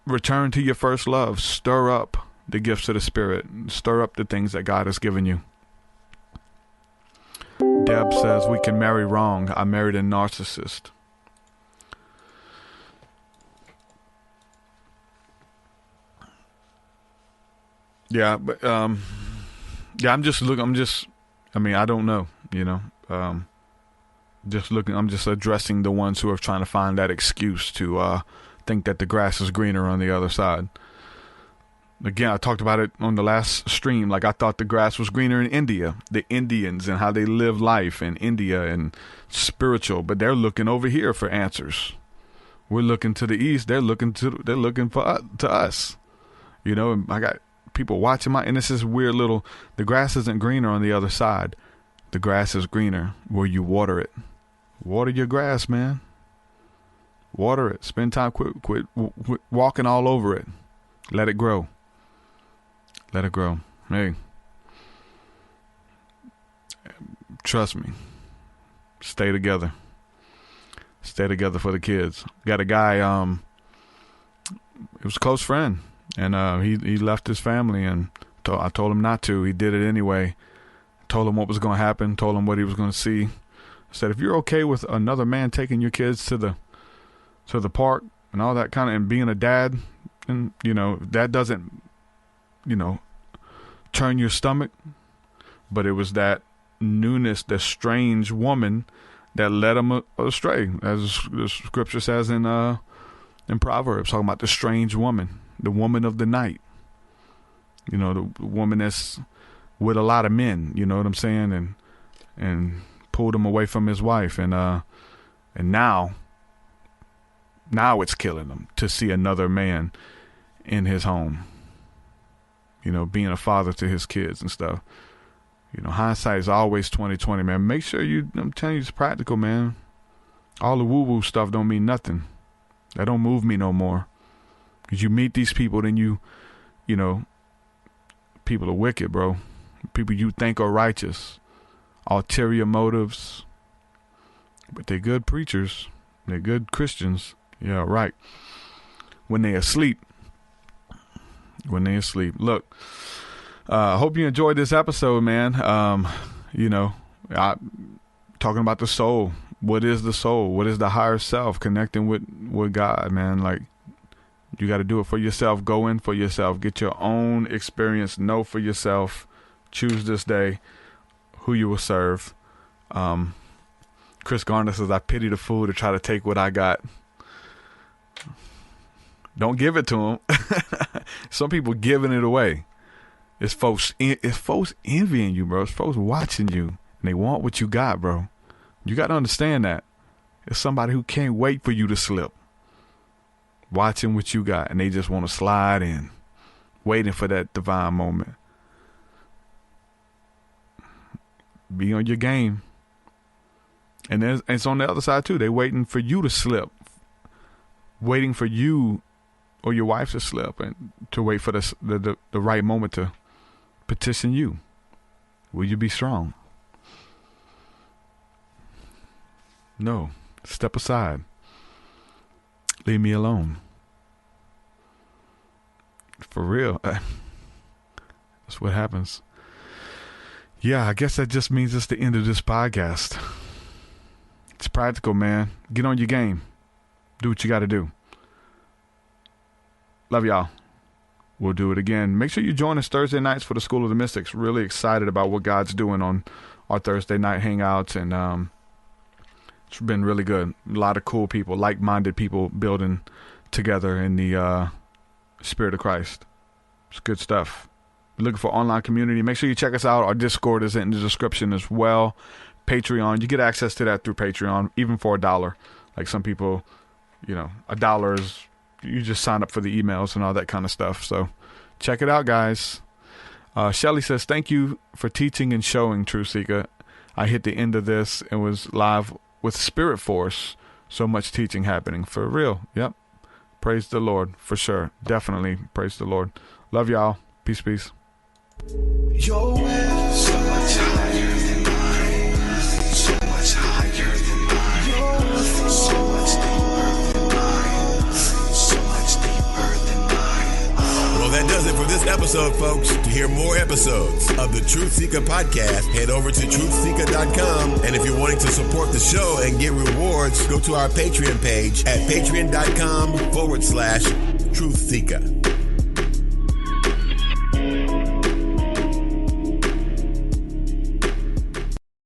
return to your first love, stir up the gifts of the Spirit, stir up the things that God has given you. Deb says, we can marry wrong. I married a narcissist. Yeah, but I don't know, I'm just addressing the ones who are trying to find that excuse to think that the grass is greener on the other side. Again, I talked about it on the last stream. Like, I thought the grass was greener in India, the Indians and how they live life in India and spiritual, but they're looking over here for answers. We're looking to the east. They're looking to us, and I got people watching and this is weird little, the grass isn't greener on the other side. The grass is greener where you water it. Water your grass, man. Water it. Spend time, quit walking all over it. Let it grow. Let it grow. Hey, trust me. Stay together. Stay together for the kids. Got a guy, he was a close friend, and he left his family, and I told him not to. He did it anyway. Told him what was going to happen. Told him what he was going to see. I said, if you're okay with another man taking your kids to the park and all that kind of, and being a dad, and that doesn't turn your stomach, but it was that newness, the strange woman that led him astray, as the scripture says in Proverbs, talking about the strange woman, the woman of the night, the woman that's with a lot of men, you know what I'm saying, and pulled him away from his wife, and now it's killing him to see another man in his home, being a father to his kids and stuff. Hindsight is always 20/20, man. Make sure I'm telling you, it's practical, man. All the woo-woo stuff don't mean nothing. That don't move me no more. Because you meet these people, then people are wicked, bro. People you think are righteous. Ulterior motives. But they're good preachers. They're good Christians. Yeah, right. When they're asleep. Look, I hope you enjoyed this episode, man. Talking about the soul. What is the soul? What is the higher self? Connecting with God, man. Like, you got to do it for yourself. Go in for yourself. Get your own experience. Know for yourself. Choose this day who you will serve. Chris Garner says, I pity the fool to try to take what I got. Don't give it to him. Some people giving it away. It's folks envying you, bro. It's folks watching you, and they want what you got, bro. You got to understand that. It's somebody who can't wait for you to slip. Watching what you got, and they just want to slide in, waiting for that divine moment. Be on your game. And it's on the other side too. They're waiting for you to slip, waiting for you or your wife to slip, and to wait for the right moment to petition you. Will you be strong? No. Step aside. Leave me alone. For real. That's what happens. Yeah, I guess that just means it's the end of this podcast. It's practical, man. Get on your game. Do what you got to do. Love y'all. We'll do it again. Make sure you join us Thursday nights for the School of the Mystics. Really excited about what God's doing on our Thursday night hangouts, and it's been really good. A lot of cool people, like-minded people building together in the Spirit of Christ. It's good stuff. Looking for online community, make sure you check us out. Our Discord is in the description as well. Patreon, you get access to that through Patreon, even for $1. Like some people, $1 is, you just sign up for the emails and all that kind of stuff. So check it out, guys. Shelly says, thank you for teaching and showing, TruthSeekah. I hit the end of this and was live with Spirit Force. So much teaching happening. For real. Yep. Praise the Lord. For sure. Definitely. Praise the Lord. Love y'all. Peace, peace. Your will so much higher than mine, so much higher than mine. for this episode, folks. To hear more episodes of the TruthSeekah podcast, head over to TruthSeekah.com. And if you're wanting to support the show and get rewards, go to our Patreon page at patreon.com/TruthSeekah.